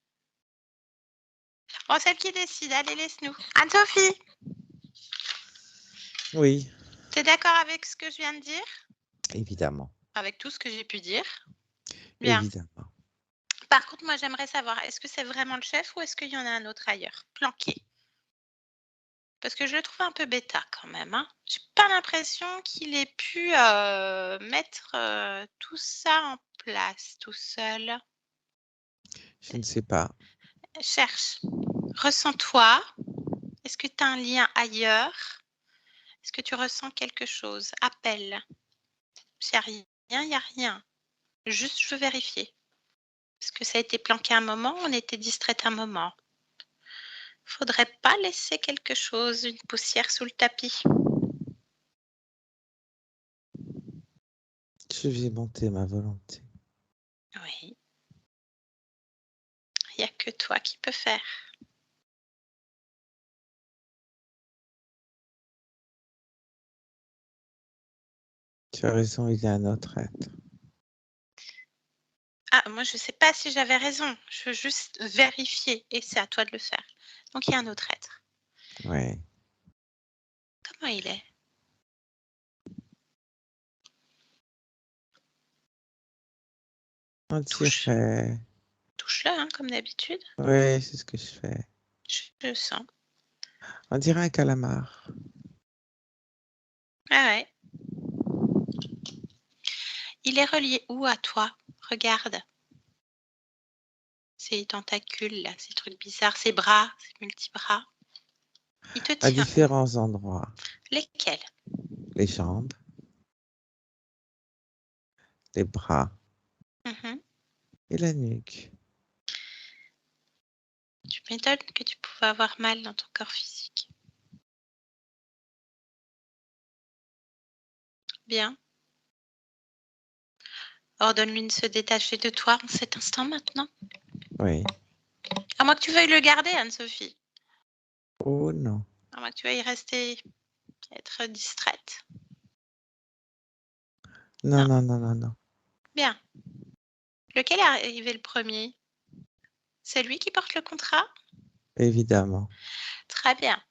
Bon, celle qui décide, allez, laisse-nous. Anne-Sophie, Oui, t'es d'accord avec ce que je viens de dire? évidemment. Avec tout ce que j'ai pu dire? Bien. Évidemment. Par contre, moi, j'aimerais savoir, est-ce que c'est vraiment le chef ou est-ce qu'il y en a un autre ailleurs, planqué? Parce que je le trouve un peu bêta quand même, hein. J'ai pas l'impression qu'il ait pu mettre tout ça en place tout seul. Je ne sais pas. Cherche. Ressens-toi. Est-ce que tu as un lien ailleurs? Est-ce que tu ressens quelque chose? Appelle. S'il n'y a rien, il n'y a rien. Juste, je veux vérifier. Est-ce que ça a été planqué un moment? On était distraite un moment. Faudrait pas laisser quelque chose, une poussière sous le tapis. Je vais monter ma volonté. Oui. Il n'y a que toi qui peux faire. Tu as raison, il y a un autre être. Ah, moi, je ne sais pas si j'avais raison. Je veux juste vérifier et c'est à toi de le faire. Donc, il y a un autre être. Ouais. Comment il est? On dirait. Touche-le, hein, comme d'habitude. Ouais, c'est ce que je fais. Je sens. On dirait un calamar. Ah ouais. Il est relié où à toi? Regarde. Ces tentacules, là, ces trucs bizarres, ces bras, ces multibras. Il te À tient où? différents endroits. Lesquels? Les jambes, les bras Mhm. et la nuque. Tu m'étonnes que tu pouvais avoir mal dans ton corps physique. Bien. Ordonne-lui de se détacher de toi en cet instant maintenant. Oui. À moins que tu veuilles le garder, Anne-Sophie. Oh non. À moins que tu veuilles rester, être distraite. Non, non, non, non, non. Bien. Lequel est arrivé le premier? C'est lui qui porte le contrat? Évidemment. Très bien.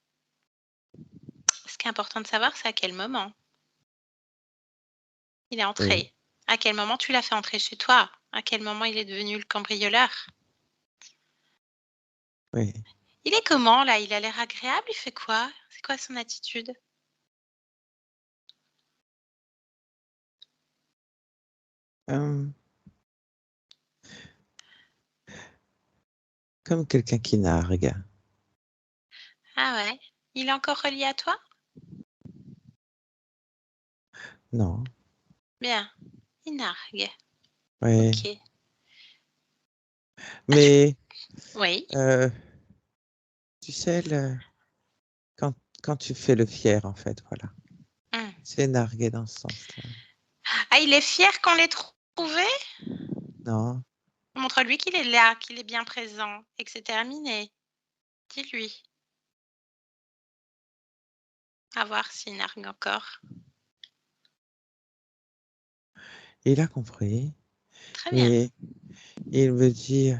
Ce qui est important de savoir, c'est à quel moment il est entré. Oui. À quel moment tu l'as fait entrer chez toi? À quel moment il est devenu le cambrioleur? Oui. Il est comment là? Il a l'air agréable? Il fait quoi? C'est quoi son attitude? Comme quelqu'un qui nargue. Ah ouais. Il est encore relié à toi? Non. Bien. Il nargue. Oui. Ok. Mais, Oui. tu sais, quand tu fais le fier, en fait, voilà. Hmm. C'est narguer dans ce sens-là. Ah, il est fier qu'on l'ait trouvé? Non. Montre-lui qu'il est là, qu'il est bien présent et que c'est terminé. Dis-lui. À voir s'il nargue encore. Il a compris, Très bien. mais il me dit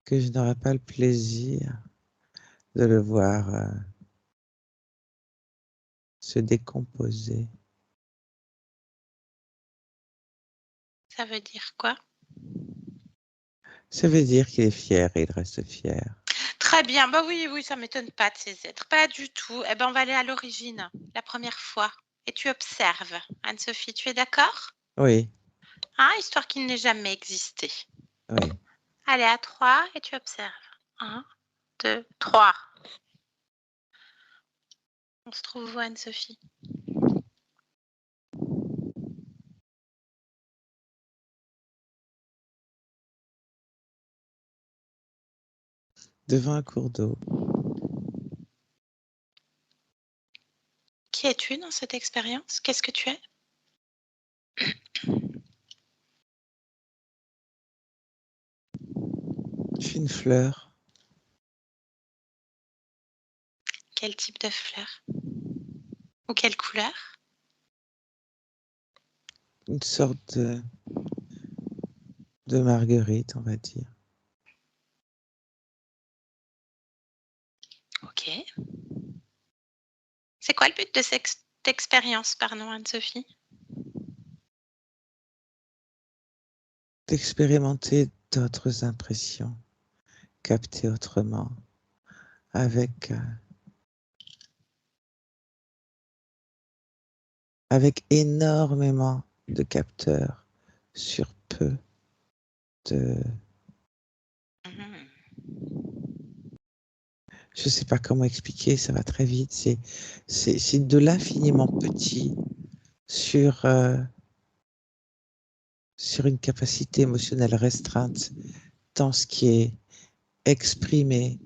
que je n'aurai pas le plaisir de le voir se décomposer. Ça veut dire quoi? Ça veut dire qu'il est fier et il reste fier. Très bien. Bah oui, oui, ça m'étonne pas de ces êtres. Pas du tout. Eh ben, on va aller à l'origine, la première fois. Et tu observes. Anne-Sophie, tu es d'accord? Oui, Hein, histoire qu'il n'ait jamais existé. oui. Allez, à 3 et tu observes. 1, 2, 3. On se trouve où, Anne-Sophie? Devant un cours d'eau. Qui es-tu dans cette expérience? Qu'est-ce que tu es? Je suis une fleur, Quel type de fleur? Ou quelle couleur? une sorte de marguerite, on va dire. Ok. C'est quoi le but de cette expérience, pardon, Anne-Sophie? D'expérimenter d'autres impressions, captées autrement, avec énormément de capteurs sur peu de... Mhm. je ne sais pas comment expliquer, ça va très vite. C'est de l'infiniment petit sur, sur une capacité émotionnelle restreinte dans ce qui est exprimé,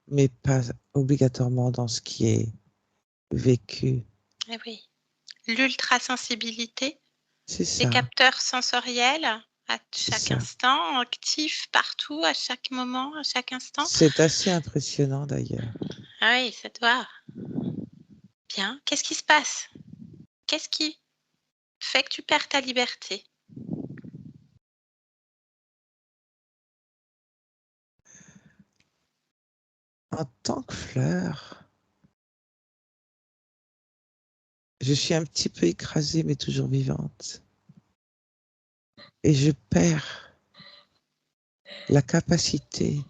mais pas obligatoirement dans ce qui est vécu. Eh oui. L'ultrasensibilité, C'est les ça, capteurs sensoriels à c'est chaque ça. instant, actifs partout, à chaque moment, à chaque instant. C'est assez impressionnant d'ailleurs. Ah oui, ça doit. Bien. Qu'est-ce qui se passe? Qu'est-ce qui fait que tu perds ta liberté? En tant que fleur, je suis un petit peu écrasée, mais toujours vivante. Et je perds la capacité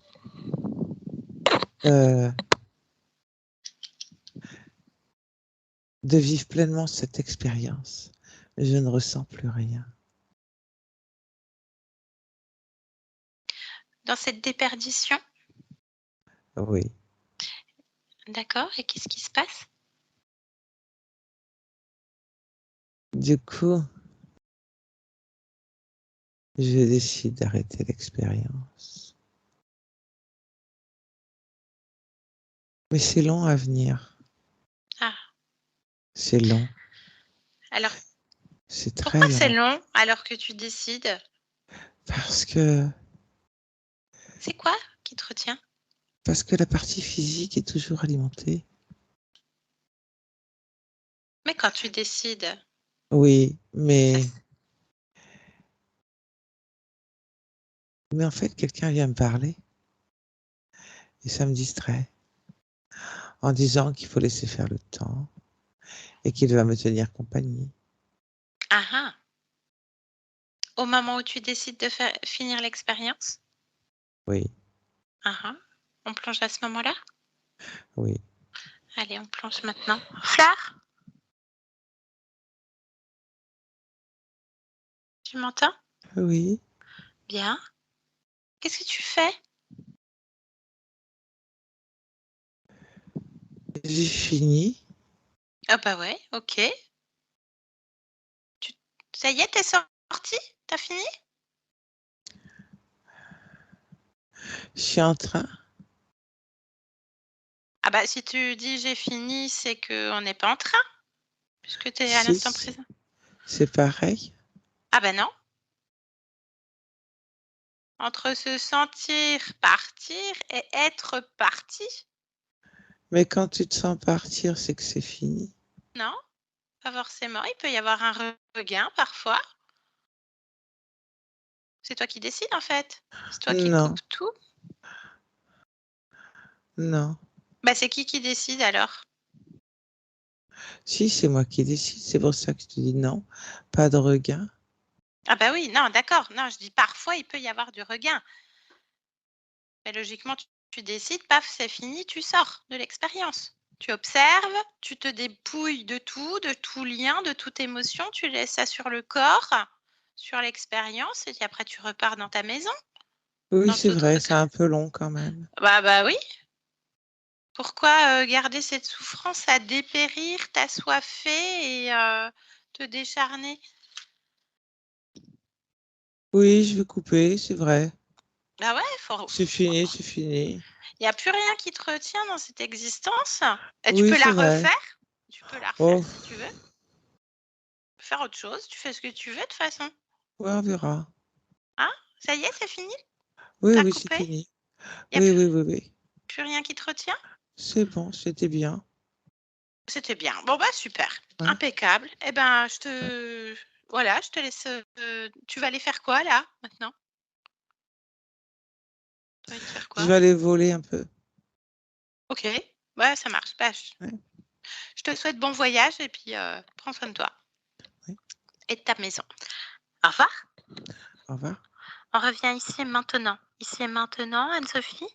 de vivre pleinement cette expérience. Je ne ressens plus rien. Dans cette déperdition? Oui. D'accord. Et qu'est-ce qui se passe? Du coup, je décide d'arrêter l'expérience. Mais c'est long à venir. Ah. C'est long. Alors, C'est pourquoi très c'est long. long alors que tu décides? Parce que C'est quoi qui te retient? la partie physique est toujours alimentée. Mais quand tu décides, Oui, ça, mais en fait, quelqu'un vient me parler et ça me distrait en disant qu'il faut laisser faire le temps et qu'il va me tenir compagnie. ah ah, au moment où tu décides de finir l'expérience? Oui, Ah ah, on plonge à ce moment-là? oui, Allez, on plonge maintenant. Fleur, tu m'entends? oui. Bien. Qu'est-ce que tu fais? J'ai fini. Ah bah ouais, ok. Ça y est, t'es sortie? T'as fini? Je suis en train. Ah bah si tu dis j'ai fini, c'est qu'on n'est pas en train, puisque tu es à Si, l'instant présent. c'est pareil. Ah bah non. Entre se sentir partir et être parti, Mais quand tu te sens partir, c'est que c'est fini. non, pas forcément. Il peut y avoir un regain parfois. C'est toi qui décides en fait. C'est toi qui Non, coupes tout. non. Bah c'est qui décide alors? Si, c'est moi qui décide. C'est pour ça que je te dis non. Pas de regain. Ah bah oui, non, d'accord. Non, je dis parfois il peut y avoir du regain. Mais logiquement, tu décides, paf, c'est fini, tu sors de l'expérience. Tu observes, tu te dépouilles de tout lien, de toute émotion, tu laisses ça sur le corps, sur l'expérience, et puis après tu repars dans ta maison, Oui, dans c'est toute vrai, c'est un peu long quand même. Bah oui. Pourquoi garder cette souffrance à dépérir, t'assoiffer et te décharner? Oui, je vais couper, c'est vrai. Bah ouais, C'est fini, c'est fini. il n'y a plus rien qui te retient dans cette existence. Et tu Oui, peux la c'est vrai. refaire. Tu peux la refaire Oh, si tu veux. Faire autre chose, tu fais ce que tu veux de toute façon. ouais, on verra. Hein? Ça y est, c'est fini? Oui, T'as oui, c'est coupé? fini. Il n'y a Oui, oui, oui, oui. plus rien qui te retient? C'est bon, c'était bien. C'était bien. Bon bah super, Ouais, impeccable. Eh ben ouais. voilà, je te laisse. Tu vas aller faire quoi là maintenant? Tu vas aller faire Je quoi? vais aller voler un peu. Ok, ouais, ça marche. Bah, Ouais, je te souhaite bon voyage et puis prends soin de toi ouais. et de ta maison. Au revoir. Au revoir. On revient ici et maintenant. Ici et maintenant, Anne-Sophie,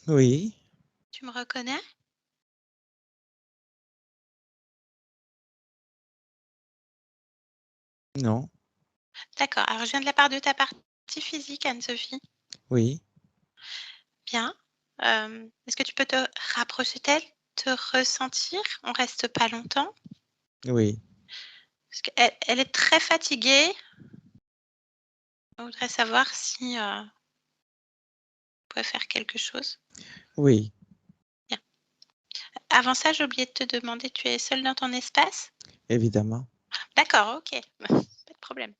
Oui, tu me reconnais? non, D'accord. Alors je viens de la part de ta partie physique, Anne-Sophie. oui. Bien. Est-ce que tu peux te rapprocher d'elle, te ressentir? On reste pas longtemps. Oui, Parce qu'elle est très fatiguée. On voudrait savoir si on pourrait faire quelque chose. oui, Bien. Avant ça, j'ai oublié de te demander, tu es seule dans ton espace? évidemment. D'accord, ok. Pas de problème.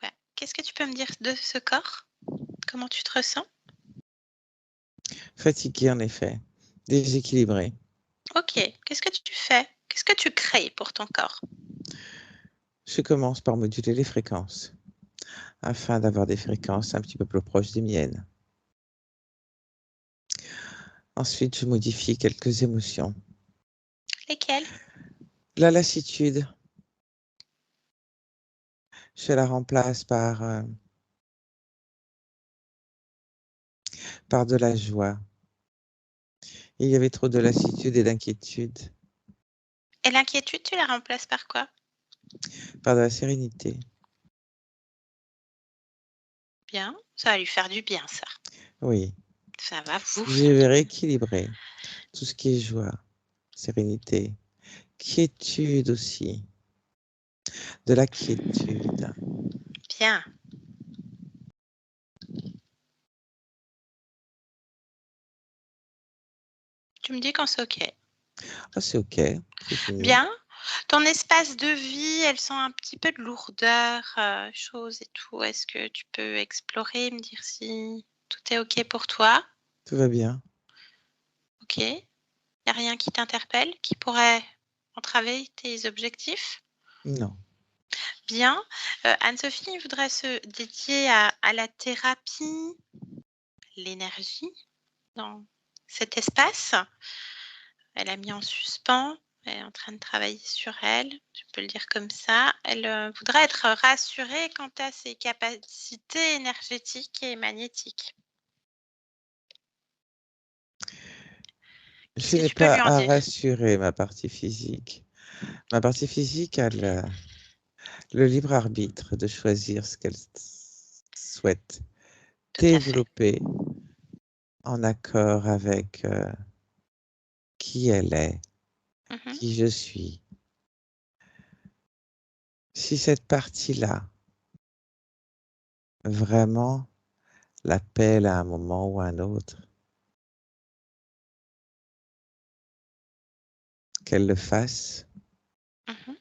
Ouais. Qu'est-ce que tu peux me dire de ce corps? Comment tu te ressens? Fatigué, en effet. Déséquilibré. Ok. Qu'est-ce que tu fais? Qu'est-ce que tu crées pour ton corps? Je commence par moduler les fréquences, afin d'avoir des fréquences un petit peu plus proches des miennes. Ensuite, je modifie quelques émotions. Lesquelles? La lassitude, je la remplace par de la joie. Il y avait trop de lassitude et d'inquiétude, Et l'inquiétude, tu la remplaces par quoi? par de la sérénité. Bien. Ça va lui faire du bien, ça. Oui, Ça va vous je faire du vais bien. rééquilibrer tout ce qui est joie, sérénité, quiétude aussi, de la quiétude. Bien. Tu me dis quand c'est ok. Ah, c'est ok, c'est fini. Bien. Ton espace de vie, elle sent un petit peu de lourdeur, choses et tout. Est-ce que tu peux explorer, me dire si tout est ok pour toi? Tout va bien. Ok. Il n'y a rien qui t'interpelle, qui pourrait entraver tes objectifs? Non. Bien. Anne-Sophie voudrait se dédier à la thérapie, l'énergie dans cet espace. Elle a mis en suspens, elle est en train de travailler sur elle, je peux le dire comme ça. Elle voudrait être rassurée quant à ses capacités énergétiques et magnétiques. Qu'est-ce Je que n'ai tu peux pas lui en à dire? rassurer ma partie physique. Ma partie physique a le libre arbitre de choisir ce qu'elle souhaite Tout à fait. développer en accord avec qui elle est, Mhm. qui je suis. Si cette partie-là vraiment l'appelle à un moment ou à un autre, qu'elle le fasse. Mhm.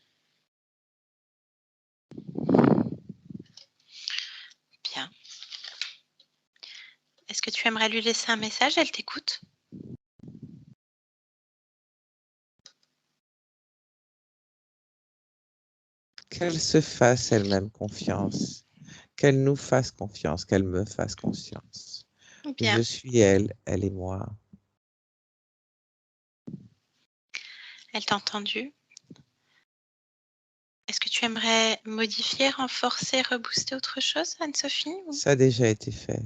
Bien. Est-ce que tu aimerais lui laisser un message? Elle t'écoute. Qu'elle se fasse elle-même confiance, qu'elle nous fasse confiance, qu'elle me fasse confiance. Je Bien. suis elle, elle est moi. Elle t'a entendu. Est-ce que tu aimerais modifier, renforcer, rebooster autre chose, Anne-Sophie? Ça a déjà été fait.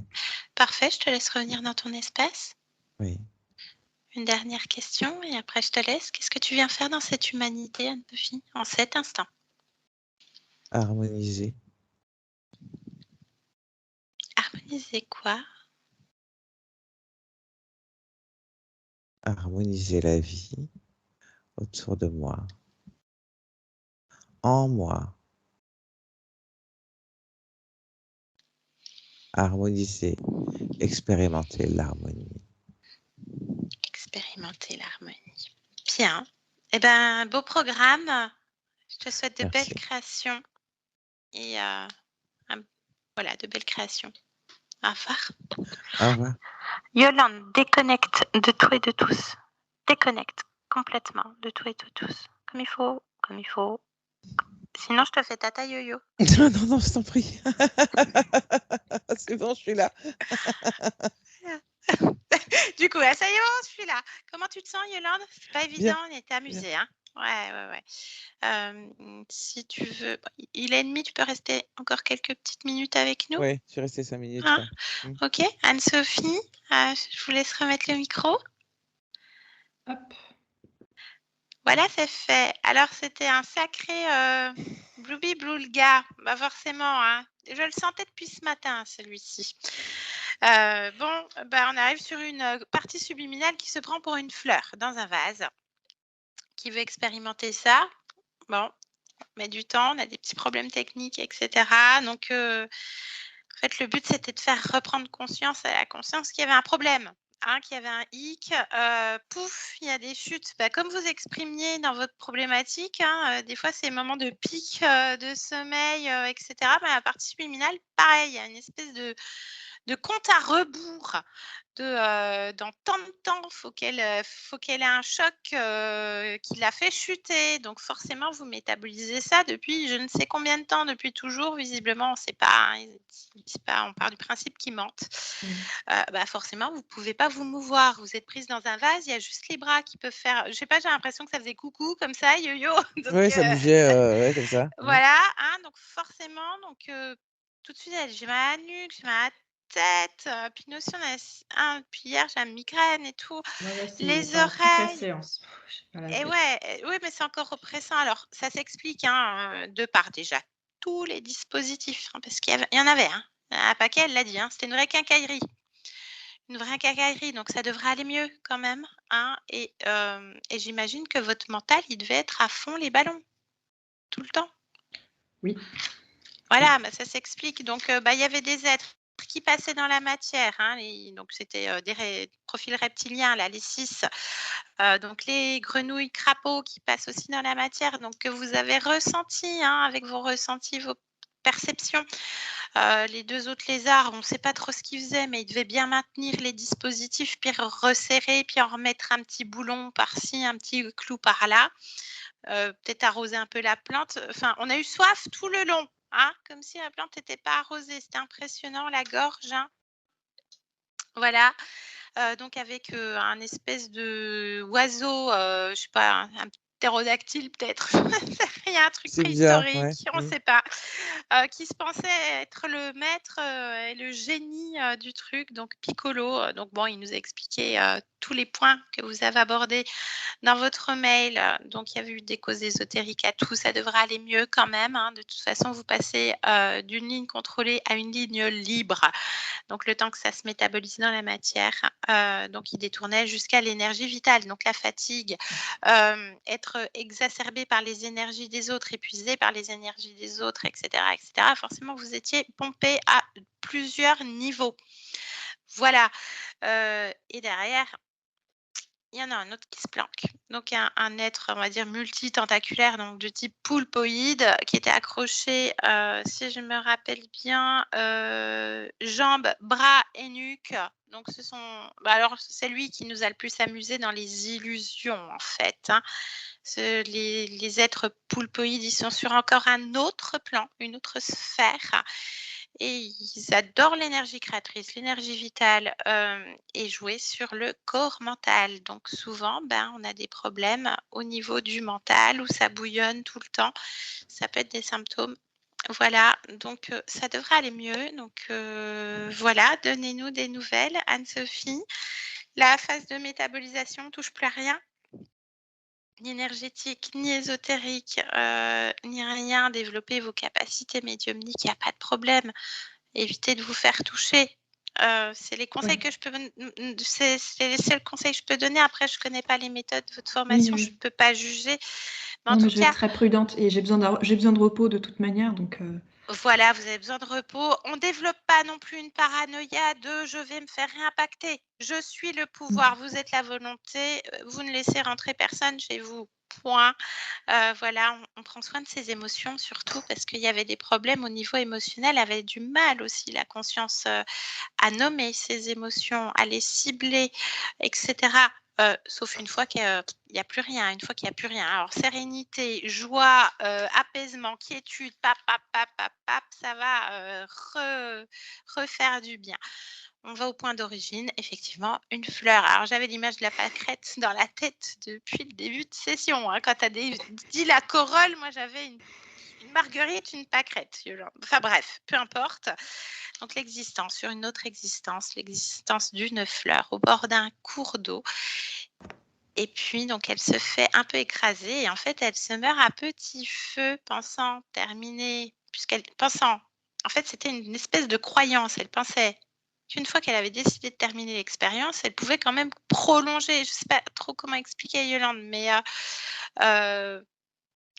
Parfait, je te laisse revenir dans ton espace. Oui. Une dernière question et après je te laisse. Qu'est-ce que tu viens faire dans cette humanité, Anne-Sophie, en cet instant? Harmoniser. Harmoniser quoi? Harmoniser la vie autour de moi, en moi. Harmoniser, expérimenter l'harmonie. Expérimenter l'harmonie. Bien. Eh ben, beau programme. Je te souhaite de belles Merci. créations et voilà, de belles créations. Au revoir. Au revoir. Yolande, déconnecte de tout et de tous. Déconnecte complètement de tout et de tous. Comme il faut, comme il faut. Sinon, je te fais tata yo-yo. Non, non, non, je t'en prie. C'est bon, je suis là. Du coup, ça y est, je suis là. Comment tu te sens, Yolande? C'est pas évident, Bien, on était bien. amusés, hein? Ouais. Si tu veux, il est 1:30, tu peux rester encore quelques petites minutes avec nous? Oui, je suis restée 5 minutes, Hein? ouais. Mm. Ok, Anne-Sophie, je vous laisse remettre le micro. Hop. Voilà, c'est fait. Alors, c'était un sacré Blooby Blue, le gars. Bah forcément, hein. Je le sentais depuis ce matin, celui-ci. Bon, bah, on arrive sur une partie subliminale qui se prend pour une fleur dans un vase, qui veut expérimenter ça. Bon, on met du temps, on a des petits problèmes techniques, etc. Donc, en fait, le but, c'était de faire reprendre conscience à la conscience qu'il y avait un problème, hein, qu'il y avait un hic. Pouf, il y a des chutes. Bah, comme vous exprimiez dans votre problématique, hein, des fois, c'est moments de pic de sommeil, etc. Bah, la partie subliminale, pareil, il y a une espèce de compte à rebours. Dans tant de temps, faut qu'elle ait un choc qui la fait chuter. Donc forcément, vous métabolisez ça depuis je ne sais combien de temps, depuis toujours. Visiblement, on ne sait pas, hein, ils disent pas, on part du principe qu'ils mentent. Bah forcément, vous ne pouvez pas vous mouvoir. Vous êtes prise dans un vase, il y a juste les bras qui peuvent faire. Je sais pas, j'ai l'impression que ça faisait coucou comme ça, yo-yo. Donc, Oui, ça bougeait ouais, comme ça. voilà, hein, donc forcément, donc tout de suite, j'ai mal à la nuque, j'ai mal à la tête, puis nous aussi, puis hier, j'ai une migraine et tout, les Toute la oreilles. séance. Et ouais, oui, mais c'est encore oppressant. Alors, ça s'explique hein, de par déjà tous les dispositifs, hein, parce qu'il y en avait un paquet, elle l'a dit, hein, c'était une vraie quincaillerie. Une vraie quincaillerie, donc ça devrait aller mieux quand même. Hein, et j'imagine que votre mental, il devait être à fond les ballons, tout le temps. Oui. Voilà, bah, ça s'explique. Donc, bah, il y avait des êtres qui passaient dans la matière. Hein, donc, c'était des profils reptiliens, là, les 6. Donc, les grenouilles, crapauds qui passent aussi dans la matière. Donc, que vous avez ressenti hein, avec vos ressentis, vos perceptions. Les 2 autres lézards, on ne sait pas trop ce qu'ils faisaient, mais ils devaient bien maintenir les dispositifs, puis resserrer, puis en remettre un petit boulon par-ci, un petit clou par-là. Peut-être arroser un peu la plante. Enfin, on a eu soif tout le long. Hein, comme si la plante n'était pas arrosée. C'était impressionnant, la gorge. Hein. Voilà. Donc avec un espèce de oiseau, je sais pas, un ptérodactyle peut-être, il y a un truc C'est bizarre, préhistorique, on ne sait pas, qui se pensait être le maître et le génie du truc, donc Piccolo. Donc bon, il nous a expliqué tous les points que vous avez abordés dans votre mail. Donc il y avait eu des causes ésotériques à tout, ça devrait aller mieux quand même. Hein. De toute façon, vous passez d'une ligne contrôlée à une ligne libre. Donc, le temps que ça se métabolise dans la matière. Donc, il détournait jusqu'à l'énergie vitale. Donc, la fatigue, être exacerbé par les énergies des autres, épuisé par les énergies des autres, etc., etc. Forcément, vous étiez pompé à plusieurs niveaux. Voilà. Et derrière, il y en a un autre qui se planque. Donc, un être, on va dire, multitentaculaire, donc de type poulpoïde, qui était accroché, si je me rappelle bien, jambes, bras et nuque. Donc, alors, c'est lui qui nous a le plus amusé dans les illusions, en fait. Hein. Les êtres poulpoïdes, ils sont sur encore un autre plan, une autre sphère. Et ils adorent l'énergie créatrice, l'énergie vitale et jouer sur le corps mental. Donc souvent, on a des problèmes au niveau du mental où ça bouillonne tout le temps. Ça peut être des symptômes. Voilà, donc ça devrait aller mieux. Donc voilà, donnez-nous des nouvelles, Anne-Sophie. La phase de métabolisation ne touche plus à rien. Ni énergétique, ni ésotérique, ni rien. Développez vos capacités médiumniques, il n'y a pas de problème. Évitez de vous faire toucher. C'est les conseils que je peux c'est le conseil que je peux donner. Après, je ne connais pas les méthodes de votre formation, je ne peux pas juger. Mais en tout je vais cas, être très prudente et j'ai besoin de repos de toute manière. Donc, voilà, vous avez besoin de repos. On ne développe pas non plus une paranoïa de je vais me faire réimpacter. Je suis le pouvoir, vous êtes la volonté, vous ne laissez rentrer personne chez vous. Point. Voilà, on prend soin de ses émotions surtout parce qu'il y avait des problèmes au niveau émotionnel, avait du mal aussi la conscience à nommer ses émotions, à les cibler, etc. Sauf une fois qu'il n'y a plus rien, une fois qu'il n'y a plus rien. Alors, sérénité, joie, apaisement, quiétude, ça va refaire du bien. On va au point d'origine, effectivement, une fleur. Alors, j'avais l'image de la pâquerette dans la tête depuis le début de session. Hein. Quand tu as dit la corolle, moi, j'avais une marguerite, une pâquerette. Enfin bref, peu importe. Donc, l'existence, sur une autre existence, l'existence d'une fleur au bord d'un cours d'eau. Et puis, donc, elle se fait un peu écraser et en fait, elle se meurt à petit feu, pensant terminer, en fait, c'était une espèce de croyance. Elle pensait qu'une fois qu'elle avait décidé de terminer l'expérience, elle pouvait quand même prolonger. Je ne sais pas trop comment expliquer Yolande, mais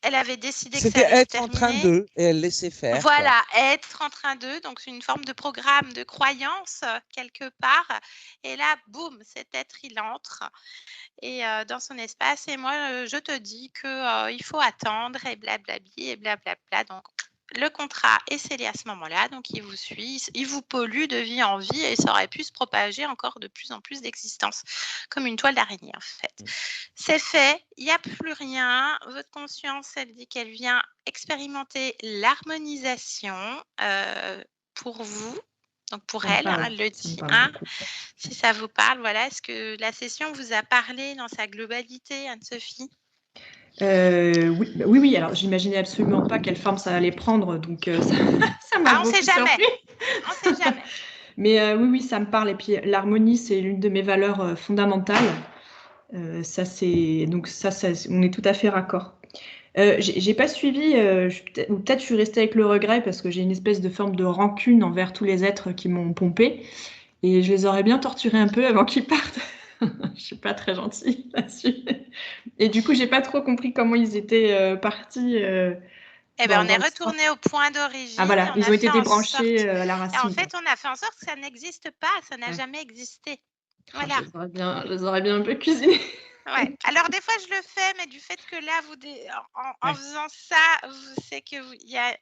elle avait décidé que ça C'était allait se être en train terminer. d'eux et elle laissait faire. Quoi. Voilà, être en train d'eux, donc c'est une forme de programme de croyance quelque part. Et là, boum, cet être, il entre et dans son espace. Et moi, je te dis que il faut attendre et blablabli et blablabla. Donc, le contrat est scellé à ce moment-là. Donc, il vous suit, il vous pollue de vie en vie et ça aurait pu se propager encore de plus en plus d'existence, comme une toile d'araignée, en fait. C'est fait, il n'y a plus rien. Votre conscience, elle dit qu'elle vient expérimenter l'harmonisation pour vous. Donc, pour Ça me elle, parle, elle le ça me dit. parle Hein, beaucoup. si ça vous parle, voilà. Est-ce que la session vous a parlé dans sa globalité, Anne-Sophie? Oui, bah oui, oui. Alors, j'imaginais absolument pas quelle forme ça allait prendre, donc ça m'a Ah, on beaucoup sait jamais. surpris. On sait jamais. Mais oui, oui, ça me parle. Et puis, l'harmonie, c'est l'une de mes valeurs fondamentales. Ça, c'est donc ça, on est tout à fait raccord. J'ai pas suivi, ou peut-être je suis restée avec le regret parce que j'ai une espèce de forme de rancune envers tous les êtres qui m'ont pompé et je les aurais bien torturés un peu avant qu'ils partent. Je suis pas très gentille là-dessus. Et du coup, j'ai pas trop compris comment ils étaient partis. Eh ben, on est retourné au point d'origine. Ah voilà, on ils a ont été fait en débranchés sorte... à la Et racine. en fait, on a fait en sorte que ça n'existe pas, ça n'a Ouais. jamais existé. Ah, Voilà. je les aurais bien un peu cuisinés. Ouais. Alors, des fois, je le fais, mais du fait que là, en Ouais. faisant ça, c'est qu'il y a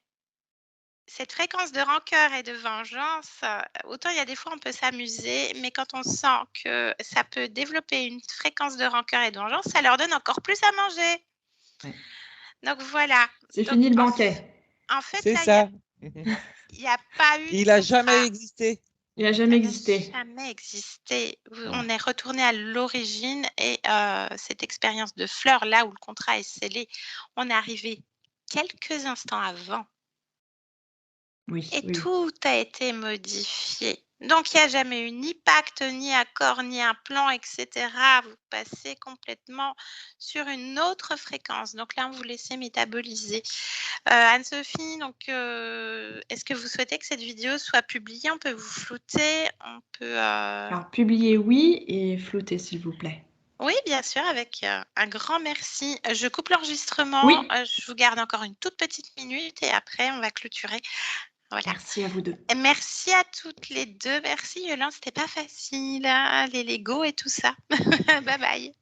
cette fréquence de rancœur et de vengeance. Autant il y a des fois, on peut s'amuser, mais quand on sent que ça peut développer une fréquence de rancœur et de vengeance, ça leur donne encore plus à manger. Ouais. Donc, voilà. C'est Donc, fini le banquet. en fait, C'est là, ça. il n'y a pas eu de Il n'a contrat. jamais existé. Il n'a Ça jamais n'a existé. jamais existé. Voilà. On est retourné à l'origine et cette expérience de fleurs, là où le contrat est scellé, on est arrivé quelques instants avant Oui, et oui. tout a été modifié. Donc, il n'y a jamais eu ni pacte, ni accord, ni un plan, etc. Vous passez complètement sur une autre fréquence. Donc là, on vous laisse métaboliser. Anne-Sophie, donc, est-ce que vous souhaitez que cette vidéo soit publiée? On peut vous flouter, on peut... Alors, publier, oui, et flouter, s'il vous plaît. Oui, bien sûr, avec un grand merci. Je coupe l'enregistrement. Oui. Je vous garde encore une toute petite minute et après, on va clôturer. Voilà. Merci à vous deux. Et merci à toutes les deux. Merci Yolande, c'était pas facile, hein, les Lego et tout ça. Bye bye.